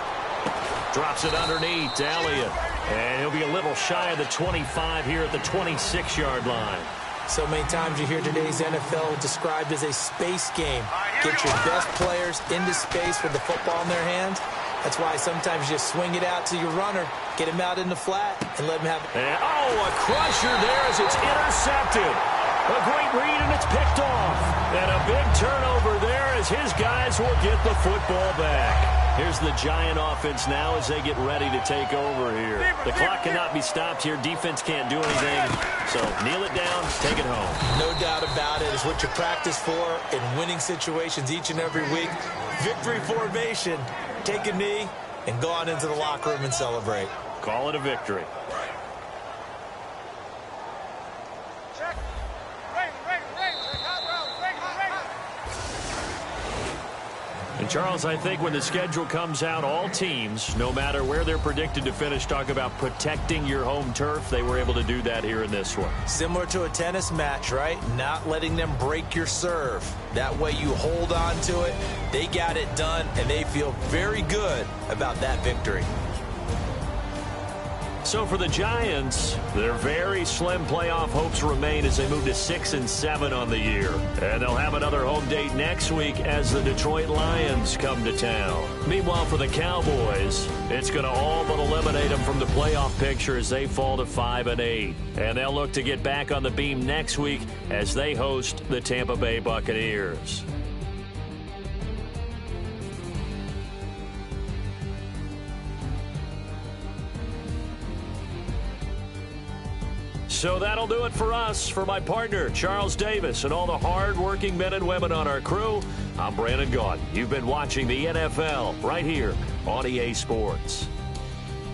Drops it underneath to Elliott. And he'll be a little shy of the 25 here at the 26-yard line. So many times you hear today's NFL described as a space game. Get your best players into space with the football in their hands. That's why sometimes you just swing it out to your runner, get him out in the flat, and let him have it. And, a crusher there as it's intercepted. A great read, and it's picked off. And a big turnover there as his guys will get the football back. Here's the Giant offense now as they get ready to take over here. The clock cannot be stopped here. Defense can't do anything. So kneel it down, take it home. No doubt about it. It's what you practice for in winning situations each and every week. Victory formation. Take a knee and go on into the locker room and celebrate. Call it a victory. And, Charles, I think when the schedule comes out, all teams, no matter where they're predicted to finish, talk about protecting your home turf. They were able to do that here in this one. Similar to a tennis match, right? Not letting them break your serve. That way you hold on to it. They got it done, and they feel very good about that victory. So for the Giants, their very slim playoff hopes remain as they move to 6-7 on the year. And they'll have another home date next week as the Detroit Lions come to town. Meanwhile, for the Cowboys, it's going to all but eliminate them from the playoff picture as they fall to 5-8. And they'll look to get back on the beam next week as they host the Tampa Bay Buccaneers. So that'll do it for us. For my partner, Charles Davis, and all the hard-working men and women on our crew, I'm Brandon Gaudin. You've been watching the NFL right here on EA Sports.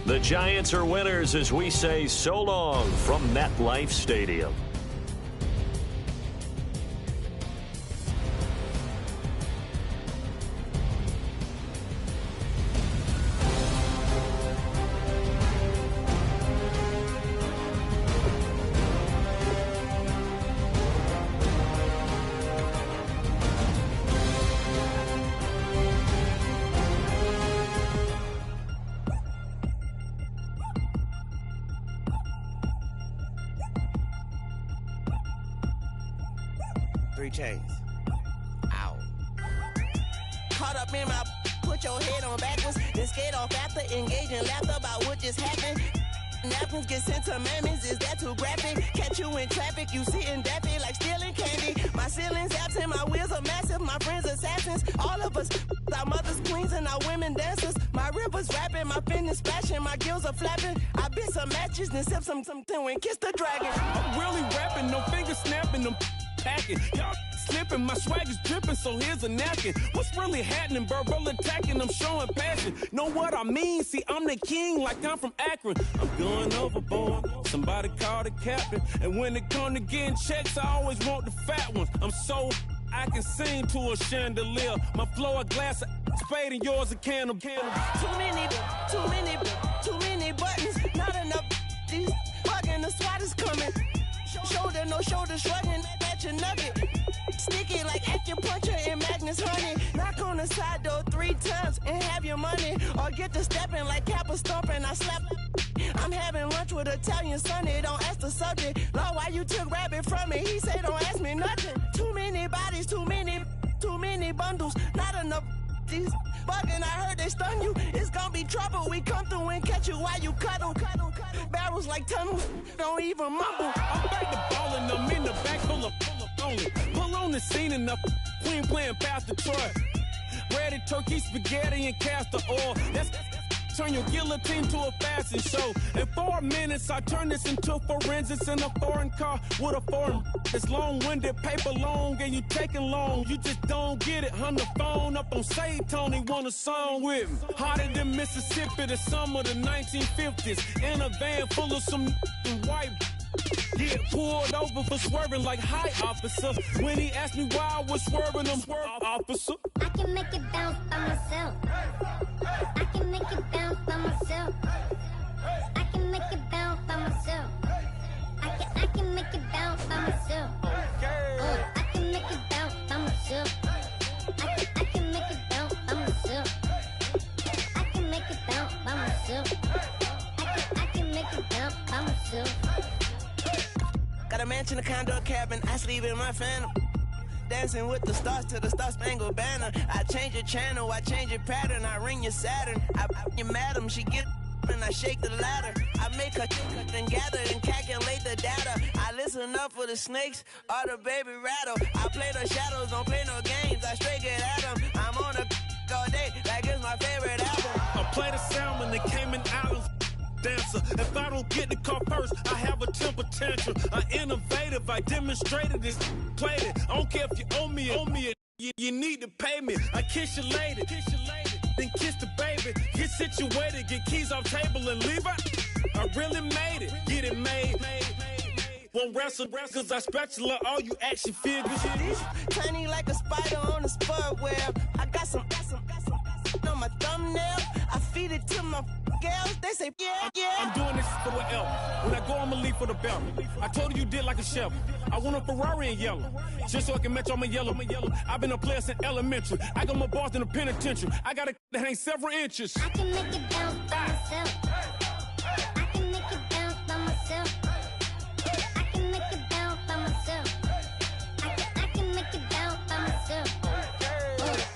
The Giants are winners as we say so long from MetLife Stadium. Three chains. Ow. Caught up in my, put your head on backwards, then skate off after engaging laughter about what just happened. napkins get sent to mammies. Is that too graphic? Catch you in traffic, you sitting daffy like stealing candy. My ceiling's absent, my wheels are massive, my friends assassins. All of us, our mothers queens and our women dancers. My rivers rapping, my fitness splashing, my gills are flapping. I bit some matches and sip something and kiss the dragon. I'm really rapping, no finger snapping, I'm packing. Y'all slipping, my swag is dripping, so here's a napkin. What's really happening? Verbal attacking, I'm showing passion. Know what I mean? See, I'm the king like I'm from Akron. I'm going overboard. Somebody call the captain. And when it come to getting checks, I always want the fat ones. I'm so I can sing to a chandelier. My flow a glass of spade and yours a can of candle. Too many buttons. Not enough. These fucking the SWAT is coming. Shoulder, no shoulder shrugging at your nugget. Sticky like acupuncture and Magnus honey. Knock on the side door 3 times and have your money. Or get to stepping like Kappa stomping. I slap. I'm having lunch with Italian Sonny. Don't ask the subject. Lord, why you took rabbit from me? He say don't ask me nothing. Too many bodies, too many bundles. Not enough. These bugging, I heard they stun you. It's gonna be trouble. We come through and catch you while you cuddle. Barrels like tunnels. Don't even mumble. I'm back to ballin', I'm in the back full of only. Pull on the scene and the queen playing Pastor Troy. Ready turkey, spaghetti, and castor oil. That's turn your guillotine to a fashion show. In 4 minutes, I turn this into forensics in a foreign car with a foreign. It's long-winded, paper long, and you taking long. You just don't get it. Hung the phone up on Say Tony, want a song with me. Hotter than Mississippi, the summer of the 1950s. In a van full of some white. Get pulled over for swerving like hi, officer. When he asked me why I was swerving, I'm officer. I can make it bounce by myself. I can make it bounce by myself. I can make it bounce by myself. I can make it bounce by myself. I can make it bounce by myself. I can make it bounce by myself. I can make it bounce by myself. I can make it bounce by myself. Got a mansion, a condo, cabin. I sleep in my phantom. Dancing with the stars to the Star-Spangled Banner. I change your channel, I change your pattern. I ring your Saturn. I you madam, she get and I shake the ladder. I make her and gather and calculate the data. I listen up for the snakes or the baby rattle. I play the shadows, don't play no games. I straight get at them. I'm on the all day like it's my favorite album. I play the Salmon, the Cayman Islands. Dancer. If I don't get the car first, I have a temper tantrum. I'm innovative, I demonstrated this, played it. I don't care if you owe me it. You need to pay me. I kiss your lady, then kiss the baby. Get situated, get keys off table and leave out. I really made it, get it made. Won't wrestle, cause I spatula all you action figures. Tiny like a spider on a spud web. I got some on my thumbnail. I feed it to my girls. They say, yeah. I'm doing this for the L. When I go, I'ma leave for the belt. I told you did like a chef. I want a Ferrari in yellow. Just so I can match all my yellow. I've been a player since elementary. I got my bars in the penitentiary. I got to hang several inches. I can make it bounce by myself. I can make it bounce by myself. I can make it bounce by myself. I can make it bounce by myself.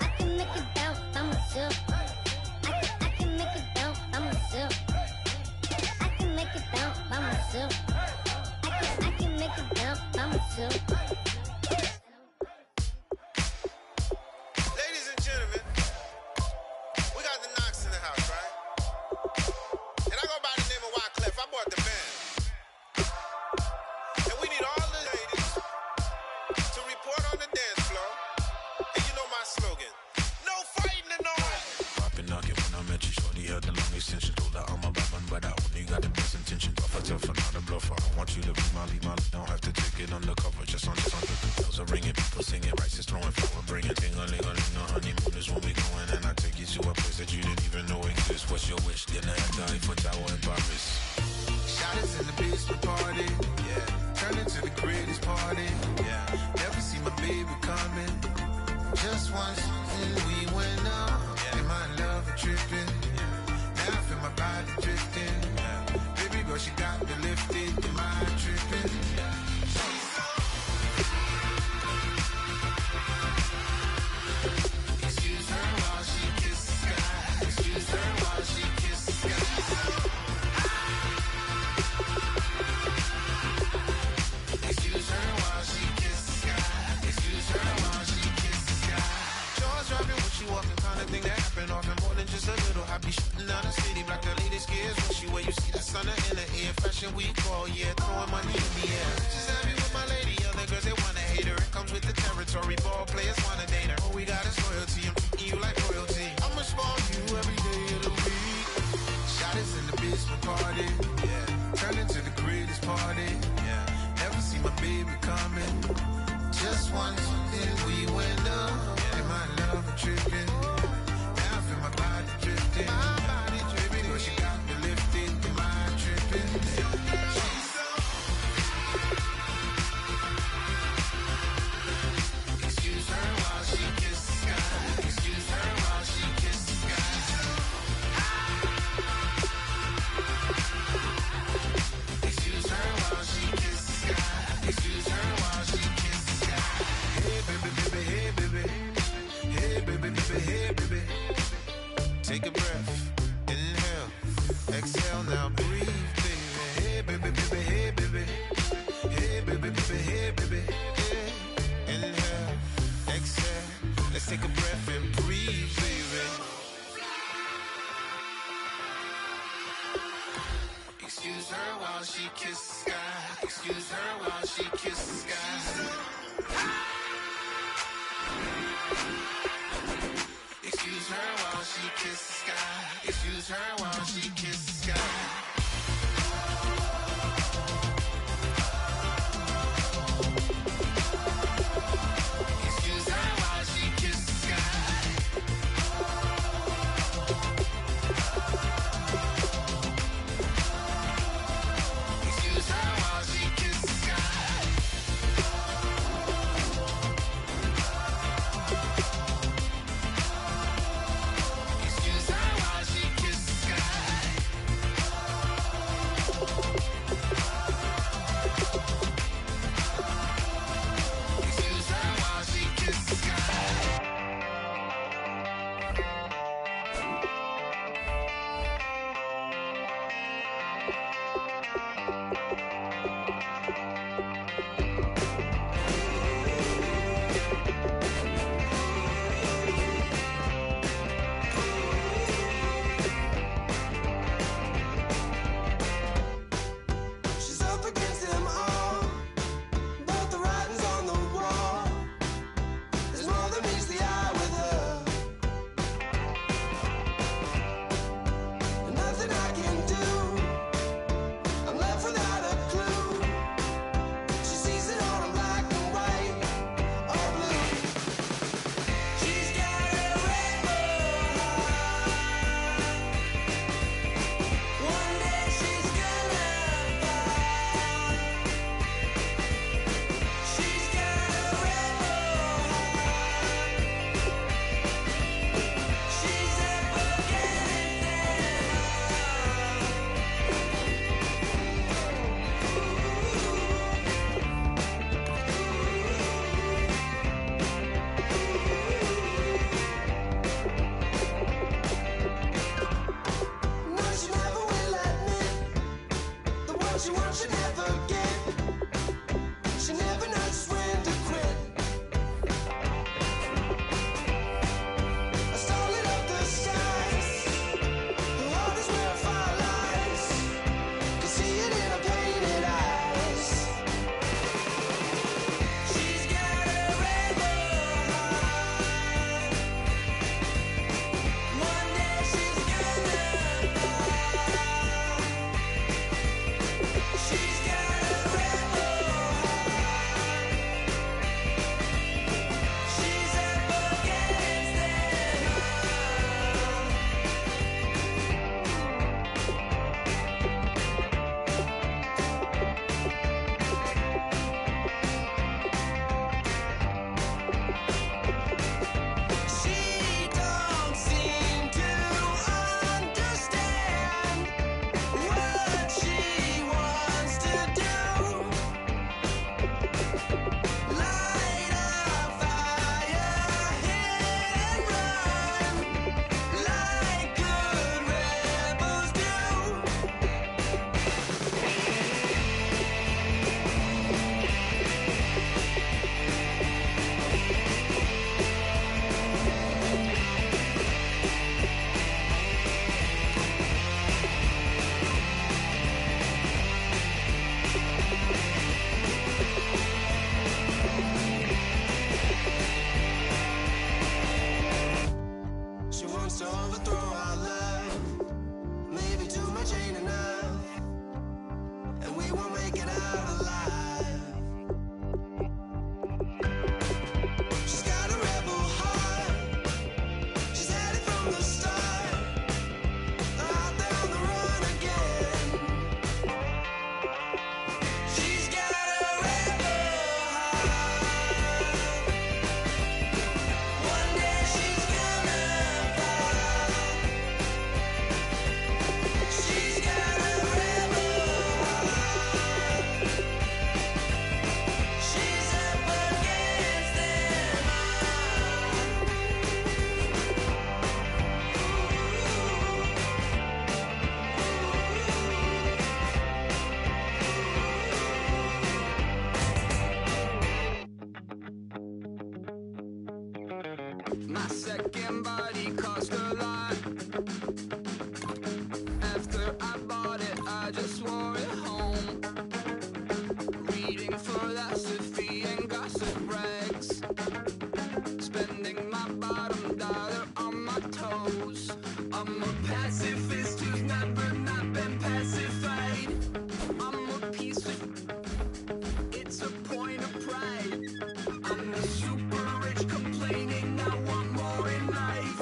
I can make it bounce by myself. I can make it bounce by myself. I can make it bounce by myself. I can make it bounce by myself. Ladies and gentlemen, we got the Knox in the house, right? And I go by the name of Wyclef. I bought the band. And we need all the ladies to report on the dance floor. And you know my slogan, no fighting in no way. Poppin' nugget when I met you, shorty had the long extension. Told her I'm a bad one, but I only got the best intention. Tough and not a bluffer. I want you to be Molly. Don't have to take it undercover, just on this under. Bells are ringing, people singing, rice is throwing, flower bringing. Ting-a-ling-a-ling, no honeymoon is when we going. And I take you to a place that you didn't even know exists. What's your wish? Dinner at the Eiffel Tower in Paris. Shot us in the basement party, yeah. Turn into the greatest party, yeah. Never see my baby coming. Just once, and we went up. Yeah. And my love a tripping, yeah. Now I feel my body drifting, yeah. Baby girl, she got me lifted. Am I tripping? Yeah. Excuse her while she kisses the sky. Excuse her while she kisses the sky. here, Fashion Week all year, throwing money in the air. Just happy with my lady, other girls they wanna hate her. It comes with the territory, ball players wanna date her. All we got is loyalty, I'm treating you like royalty. I'ma spoil you every day of the week. Shot is in the basement party, yeah. Turn into the greatest party, yeah. Never see my baby coming. Just once, then we went up. And my love tripping. Now I feel my body drifting. My body dripping. Girl, she got me lifted. Your mind tripping. She's so. Excuse her while she kisses the sky. Excuse her while she kisses the sky. Excuse her while she kisses the sky. Excuse her while she kisses the sky. Hey baby, baby, hey baby. Hey baby, baby, hey baby. Take a breath, inhale, exhale, now breathe, baby. Hey baby, baby, hey baby. Hey baby, baby, hey baby. Hey. Inhale, exhale, let's take a breath and breathe, baby. Excuse her while she kisses the sky. Excuse her while she kisses the sky. Excuse her while she kisses the sky. Excuse her while she kisses the sky. Excuse her while she kisses the sky. Excuse her while she kisses the sky. Excuse her while she kisses the sky. Excuse her while she kisses the sky. She's up against them all, but the writing's on the wall. There's more than meets the eye with her, and nothing I can do. I'm left without a clue. She sees it all in black and white or blue. She's got a rebel heart. One day she's gonna fall. She's got a rebel heart. She's up against them No, she never will admit the one she wants she never get. She never knows when to quit. I stole it up the skies. Her heart is where fire lies. Can see it in her painted eyes. She's got a rebel heart. One day she's gonna fall. She's got My second body cost a lot. After I bought it, I just wore it home. Reading philosophy and gossip rags. Spending my bottom dollar on my toes. I'm a pacifist who's never not been pacified. I'm a piece of... It's a point of pride. I'm the super rich complaining I want more in life.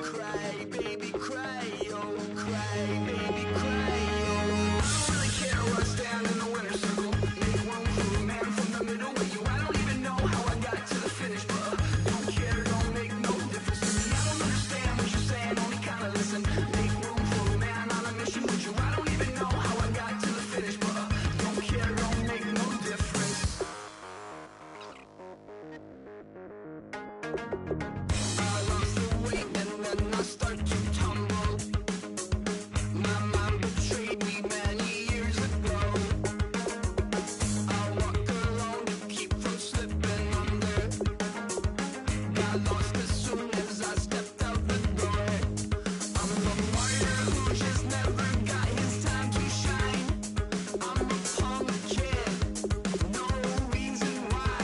Cry, baby, cry, oh, cry, baby, cry, oh. I don't really care where I stand in the winner's circle. Make room for a man from the middle with you. I don't even know how I got to the finish, but don't care, don't make no difference to me. I don't understand what you're saying, only kinda listen. Make room for a man on a mission with you. I don't even know how I got to the finish, but don't care, don't make no difference. I lost the weight and then I start to tumble. My mind betrayed me many years ago. I walk alone to keep from slipping under. Got lost as soon as I stepped out the door. I'm a martyr who just never got his time to shine. I'm a punk kid, no reason why.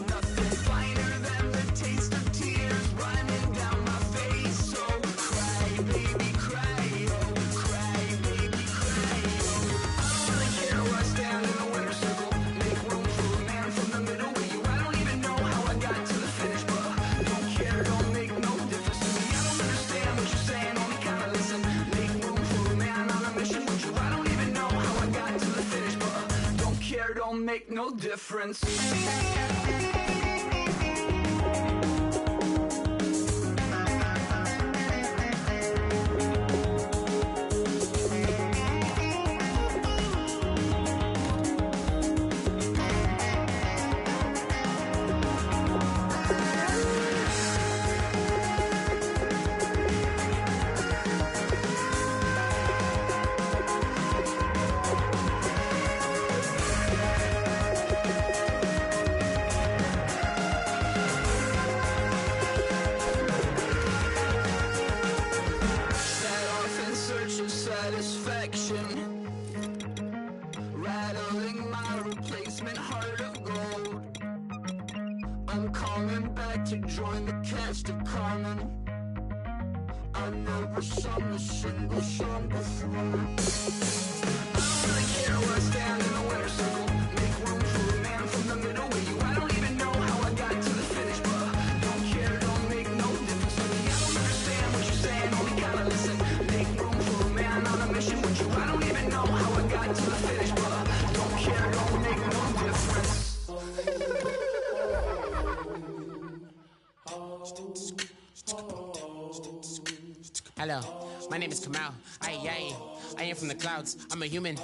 Nothing finer than the taste of tears running down my face. So cry, baby, cry, oh, cry, baby, cry, oh. I don't really care where I stand in the winner's circle. Make room for a man from the middle with you. I don't even know how I got to the finish, but don't care, don't make no difference to me. I don't understand what you're saying, only kinda listen. Make room for a man on a mission with you. I don't even know how I got to the finish, but don't care, don't make no difference. Set off in search of satisfaction, rattling my replacement heart of gold. I'm coming back to join the cast of Carmen. I never sung a single song before. I don't really care where I stand in the winner's circle. Make room for a man from the middle with you. I don't even know how I got to the finish, but don't care, don't make no difference to me. I don't understand what you're saying, only kinda listen. Make room for a man on a mission with you. I don't even know how I got to the finish, but don't care, don't make no difference. Hello, my name is Kamal. I am from the clouds. I'm a human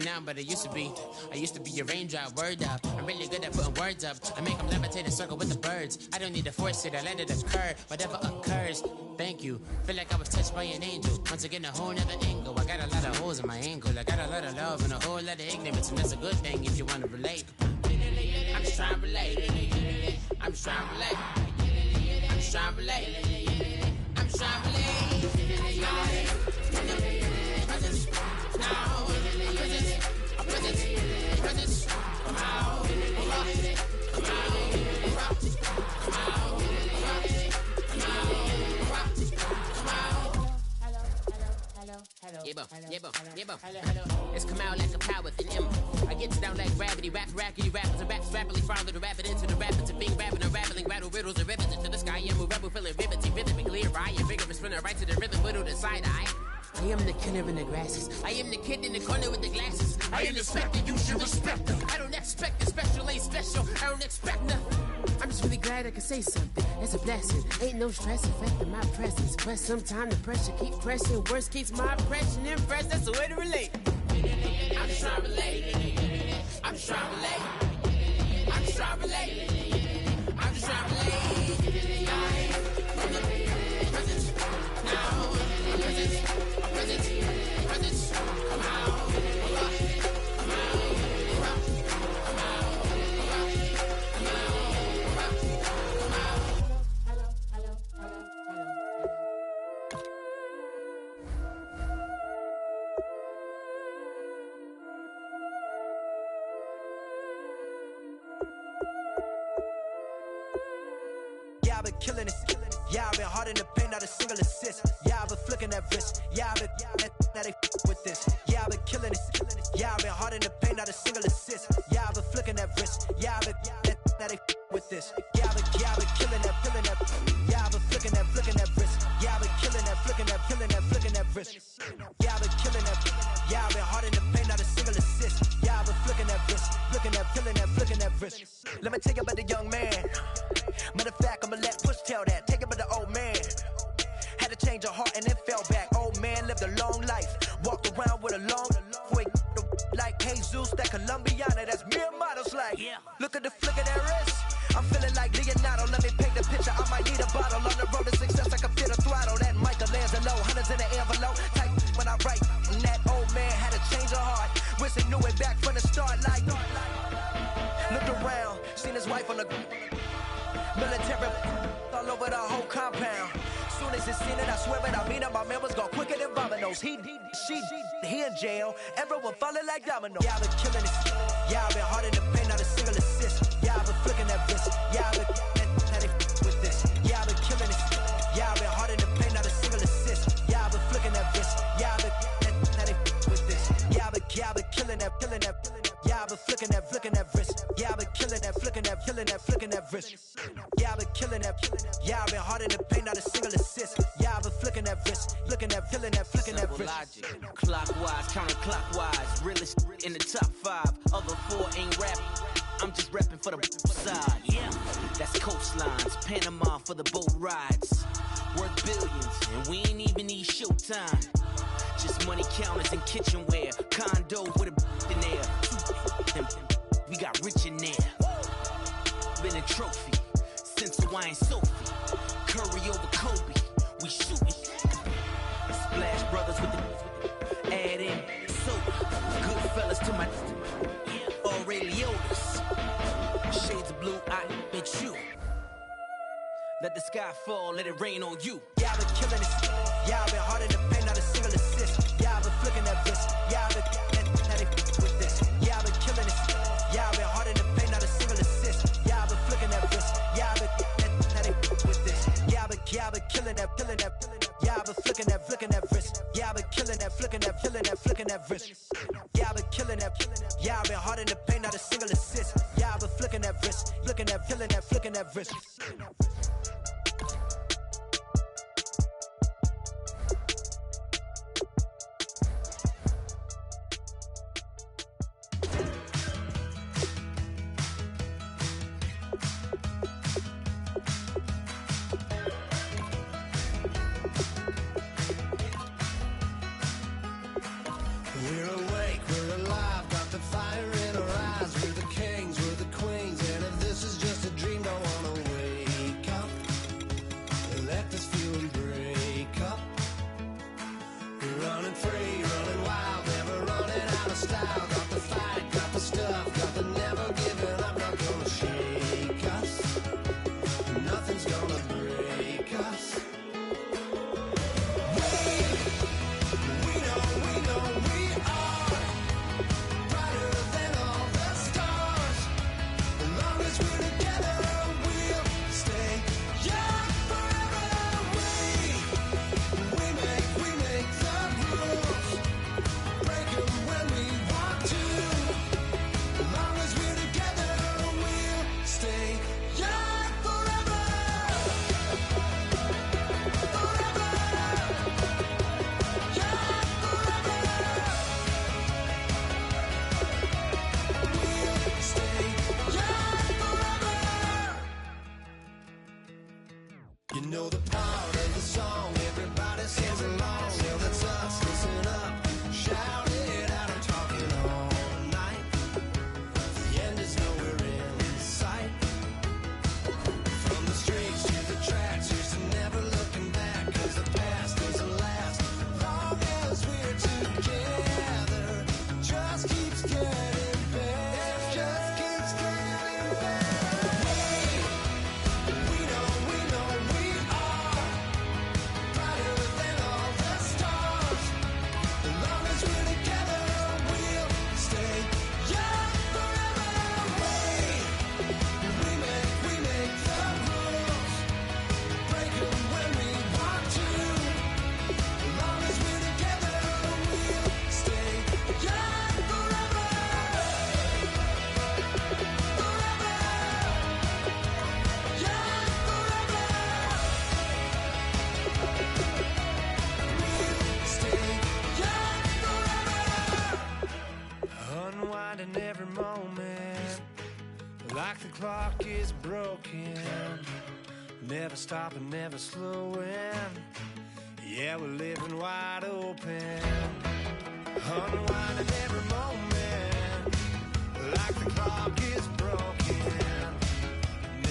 now, but I used to be a raindrop. Word up, I'm really good at putting words up. I make them levitate and circle with the birds. I don't need to force it, I let it occur. Whatever occurs, thank you. Feel like I was touched by an angel. Once again, a whole nother angle. I got a lot of holes in my angle. I got a lot of love and a whole lot of ignorance, and that's a good thing if you want to relate. I'm just trying to relate. I'm just trying to relate. I'm just trying to relate. I'm just trying to relate. It's come out like a power with an M. I get down like gravity, raps, rackety, rappers, and raps rapidly follow the rapid into the rapids and being rapping, unraveling, rattle riddles and rivets into the sky. I'm a rebel, feeling riveting, rhythmically clear. I am vigorous, spinning right to the rhythm, whittle the side eye. I am the killer in the grasses. I am the kid in the corner with the glasses. I am the specter, you should respect them. I don't expect the special, ain't special. I don't expect nothing. I'm just really glad I can say something. It's a blessing. Ain't no stress affecting my presence. But sometimes the pressure keep pressing. Worst keeps my impression impressed. That's the way to relate. I'm just trying to relate. I'm just trying to relate. I'm just trying to relate. I'm just trying to relate. From the presence, now, presence, presence, come out, come out, come out, come out, come out, come out, come out. killing it. Yeah, I've been hard in the paint, not a single assist. Yeah, I've been flicking that wrist. Yeah, I've been now they with this. Yeah, I've been killing it. Yeah, I've been hard in the paint, not a single assist. Yeah, I've been flicking that wrist. Yeah, I've been now they with this. Yeah, I've been killing that. Yeah, I've been flicking that wrist. Yeah, I've been killing that, flicking that wrist. Yeah, I've been killing that. Yeah, I've been hard in the paint, not a single assist. Yeah, I've been flicking that wrist, flicking that wrist. Let me tell you about the young man. Matter of fact, I'ma let Push tell that. Take it about the old man. Had to change her heart and then fell back. Old man lived a long life. Walked around with a long way. Like Jesus, that Colombiana, that's mere models like. Look at the flick of that wrist. I'm feeling like Leonardo. Let me paint the picture. I might need a bottle. On the road to success, I can feel the throttle. That Michelangelo, hundreds in the envelope. Type when I write. And that old man had to change her heart. Wish he knew it back from the start. Like, looked around, seen his wife on the military all over the whole compound. Soon as he seen it, I swear it, I mean it. My man was gone quicker than Domino's. He in jail. Everyone falling like dominoes. Yeah, I've been killing it. Yeah, I've been hard in the paint, not a single assist. Yeah, I've been flicking that wrist. Yeah, I've been with this. Yeah, I've been killing it. Yeah, I've been hard in the paint, not a single assist. Yeah, I've been flicking that wrist. Yeah, I've been with this. Yeah, I've been killing that. Yeah, I've been flicking that wrist. Yeah, I've been killing that, flicking that wrist. Yeah, I've been killing that. Yeah, I've been hard in the paint, not a single assist. Yeah, I've been flicking that wrist, flicking that wrist. Logic, clockwise, counterclockwise. Realest in the top 5. Other 4 ain't rapping. I'm just repping for the side. Yeah, that's coastlines, Panama for the boat rides. Worth billions, and we ain't even need showtime. Just money counters and kitchenware. Condo with a in there. We got rich in there. Been a trophy since Hawaiian Sophie. Curry over Kobe. We shooting. Splash Brothers with the add in soap. Good fellas to my Aureliotis. Shades of blue, I bet you. Let the sky fall, let it rain on you. Yeah, I've been killing it. Yeah, I've been hard in the paint, not a single assist. Yeah, I've been flicking that wrist. Yeah, I've been with this. Yeah, I've been killing it. Yeah, I've been hard in the paint, not a single assist. Yeah, I've been flicking that wrist. Yeah, I've been with this. Yeah, I've been killing that. Yeah, I've been flicking that wrist. Yeah, I've been killing that, flicking that wrist. Yeah, I've been killing that. Yeah, I've been hard in the paint, not a single assist. Yeah, I've been flicking that wrist, flicking that wrist. We're awake, we're alive, got the fire in our eyes. We're the kings, we're the queens, and if this is just a dream, don't wanna wake up. unwinding every moment, like the clock is broken, never stopping, never slowing. Yeah, we're living wide open, unwinding every moment, like the clock is broken,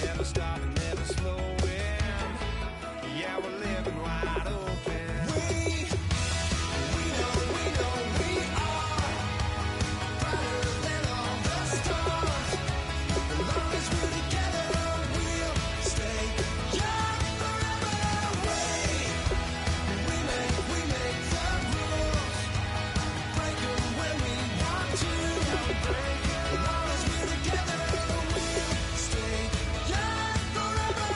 never stopping, never slowing. Yeah, we're living wide open. We know we are brighter than all the stars. As long as we're together, we'll stay young forever. We make the rules, break them when we want to. As long as we're together, we'll stay young forever.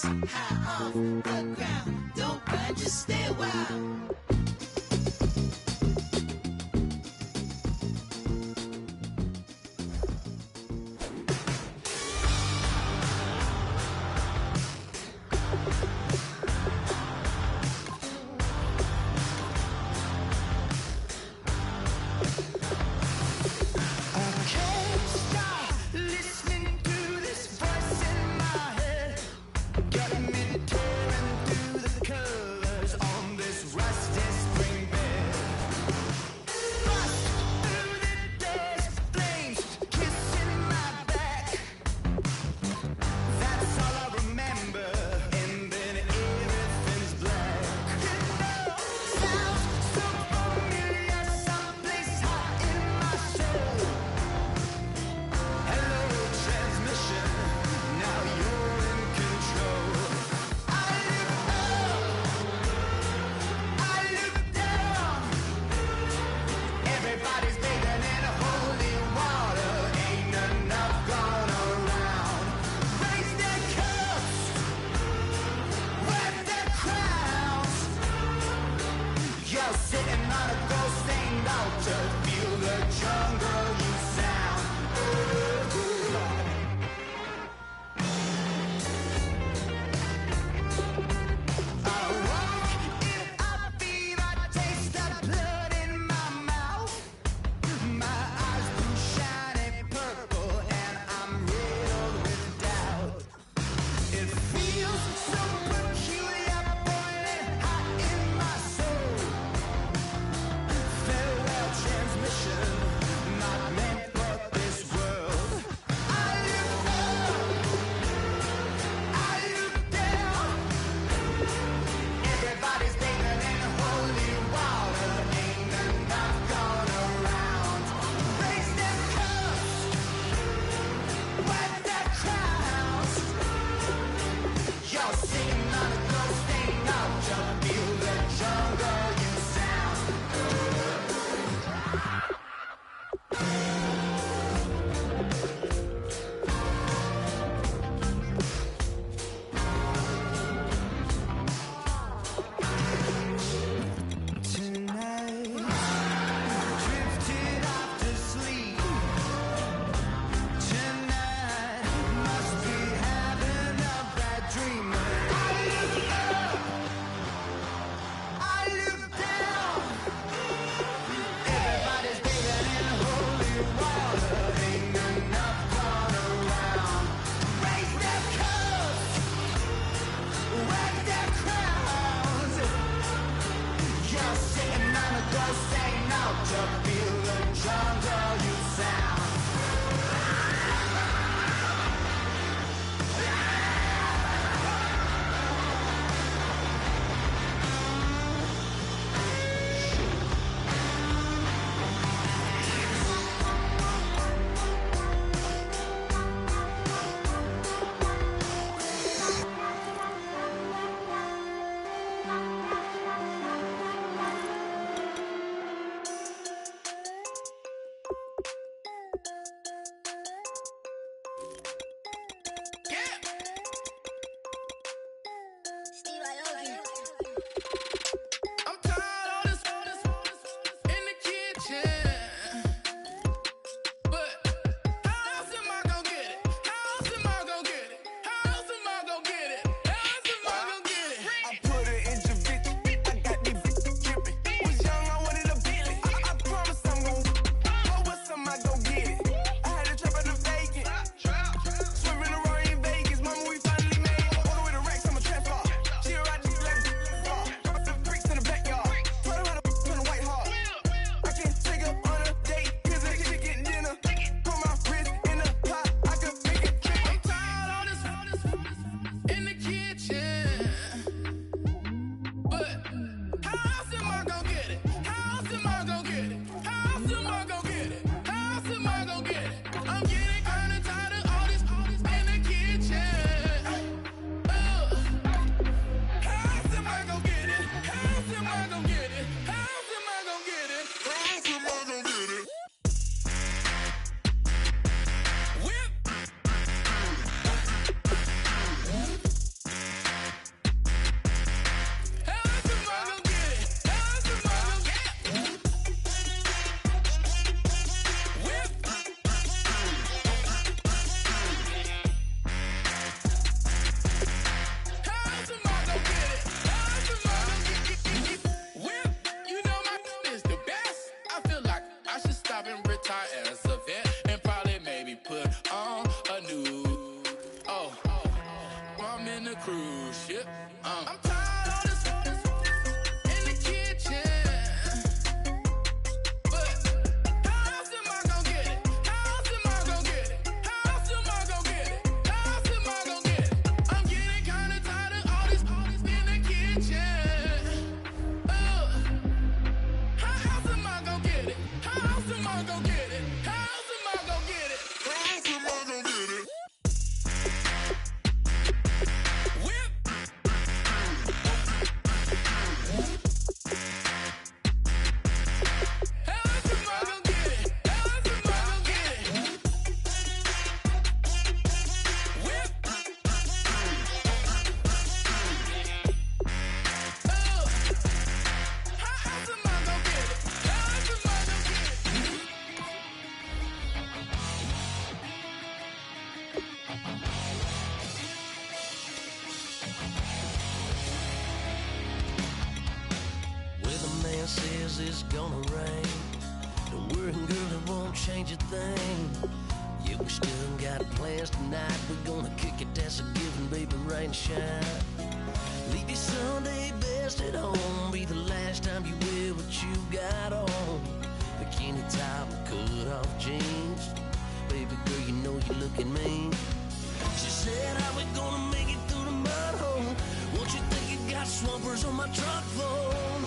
High off the ground, don't burn, just stay a while. you feel the drums, all you sound. Says it's gonna rain. Don't worry, girl, it won't change a thing. Yeah, we still got plans tonight. We're gonna kick it, that's a given, baby, rain and shine. Leave your Sunday best at home. Be the last time you wear what you got on. Bikini top and cut off jeans. Baby girl, you know you're looking mean. She said, how we gonna make it through the mud hole? Won't you think you got swampers on my truck phone?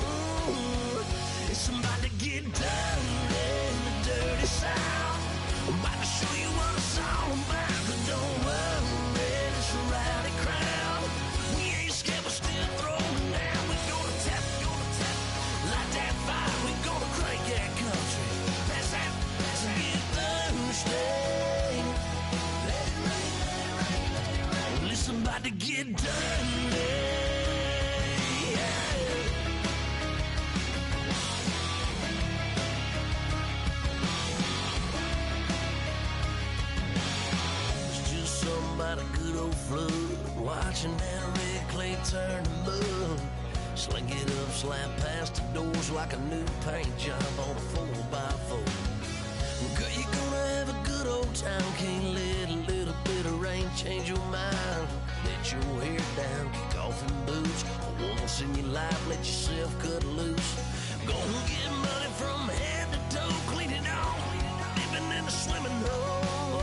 It's about to get down in the dirty south. I'm about to show you what it's all about. But don't worry, it's a rowdy crowd. We ain't scared, we're still throwing down. We're gonna tap, light that fire. We're gonna crank that country. Pass that, and get thirsty. Let it rain, let it rain, let it rain. Well, it's about to get dirty. About a good old flood, watching that red clay turn to mud. Sling it up, slap past the doors like a new paint job on a 4x4. Girl, you're gonna have a good old time. Can't let a little bit of rain change your mind. Let your hair down, kick off in boots. Once in your life, let yourself cut loose. Gonna get money from head to toe, clean it off, dipping in the swimming hole.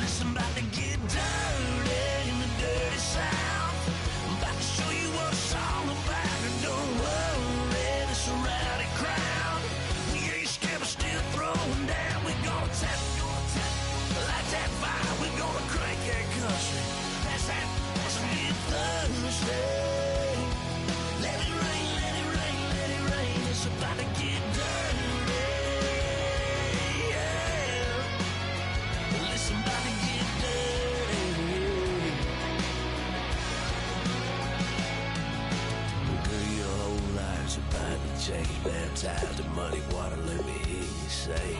Listen, about to get dirty in the dirty South. I'm about to show you what it's all about. Don't worry, this a rowdy crowd. We ain't scared, but still throwing down. We gonna tap, like that fire. We gonna crank that country. That's that, let's get Thursday. Let it rain, let it rain, let it rain. It's about to get dirty. Yeah. Listen, about to get dirty. Girl, your whole life's about to change. Baptized in muddy water, let me hear you say,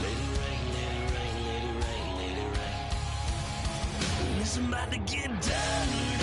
let it rain, let it rain, let it rain, let it rain. Listen, about to get dirty.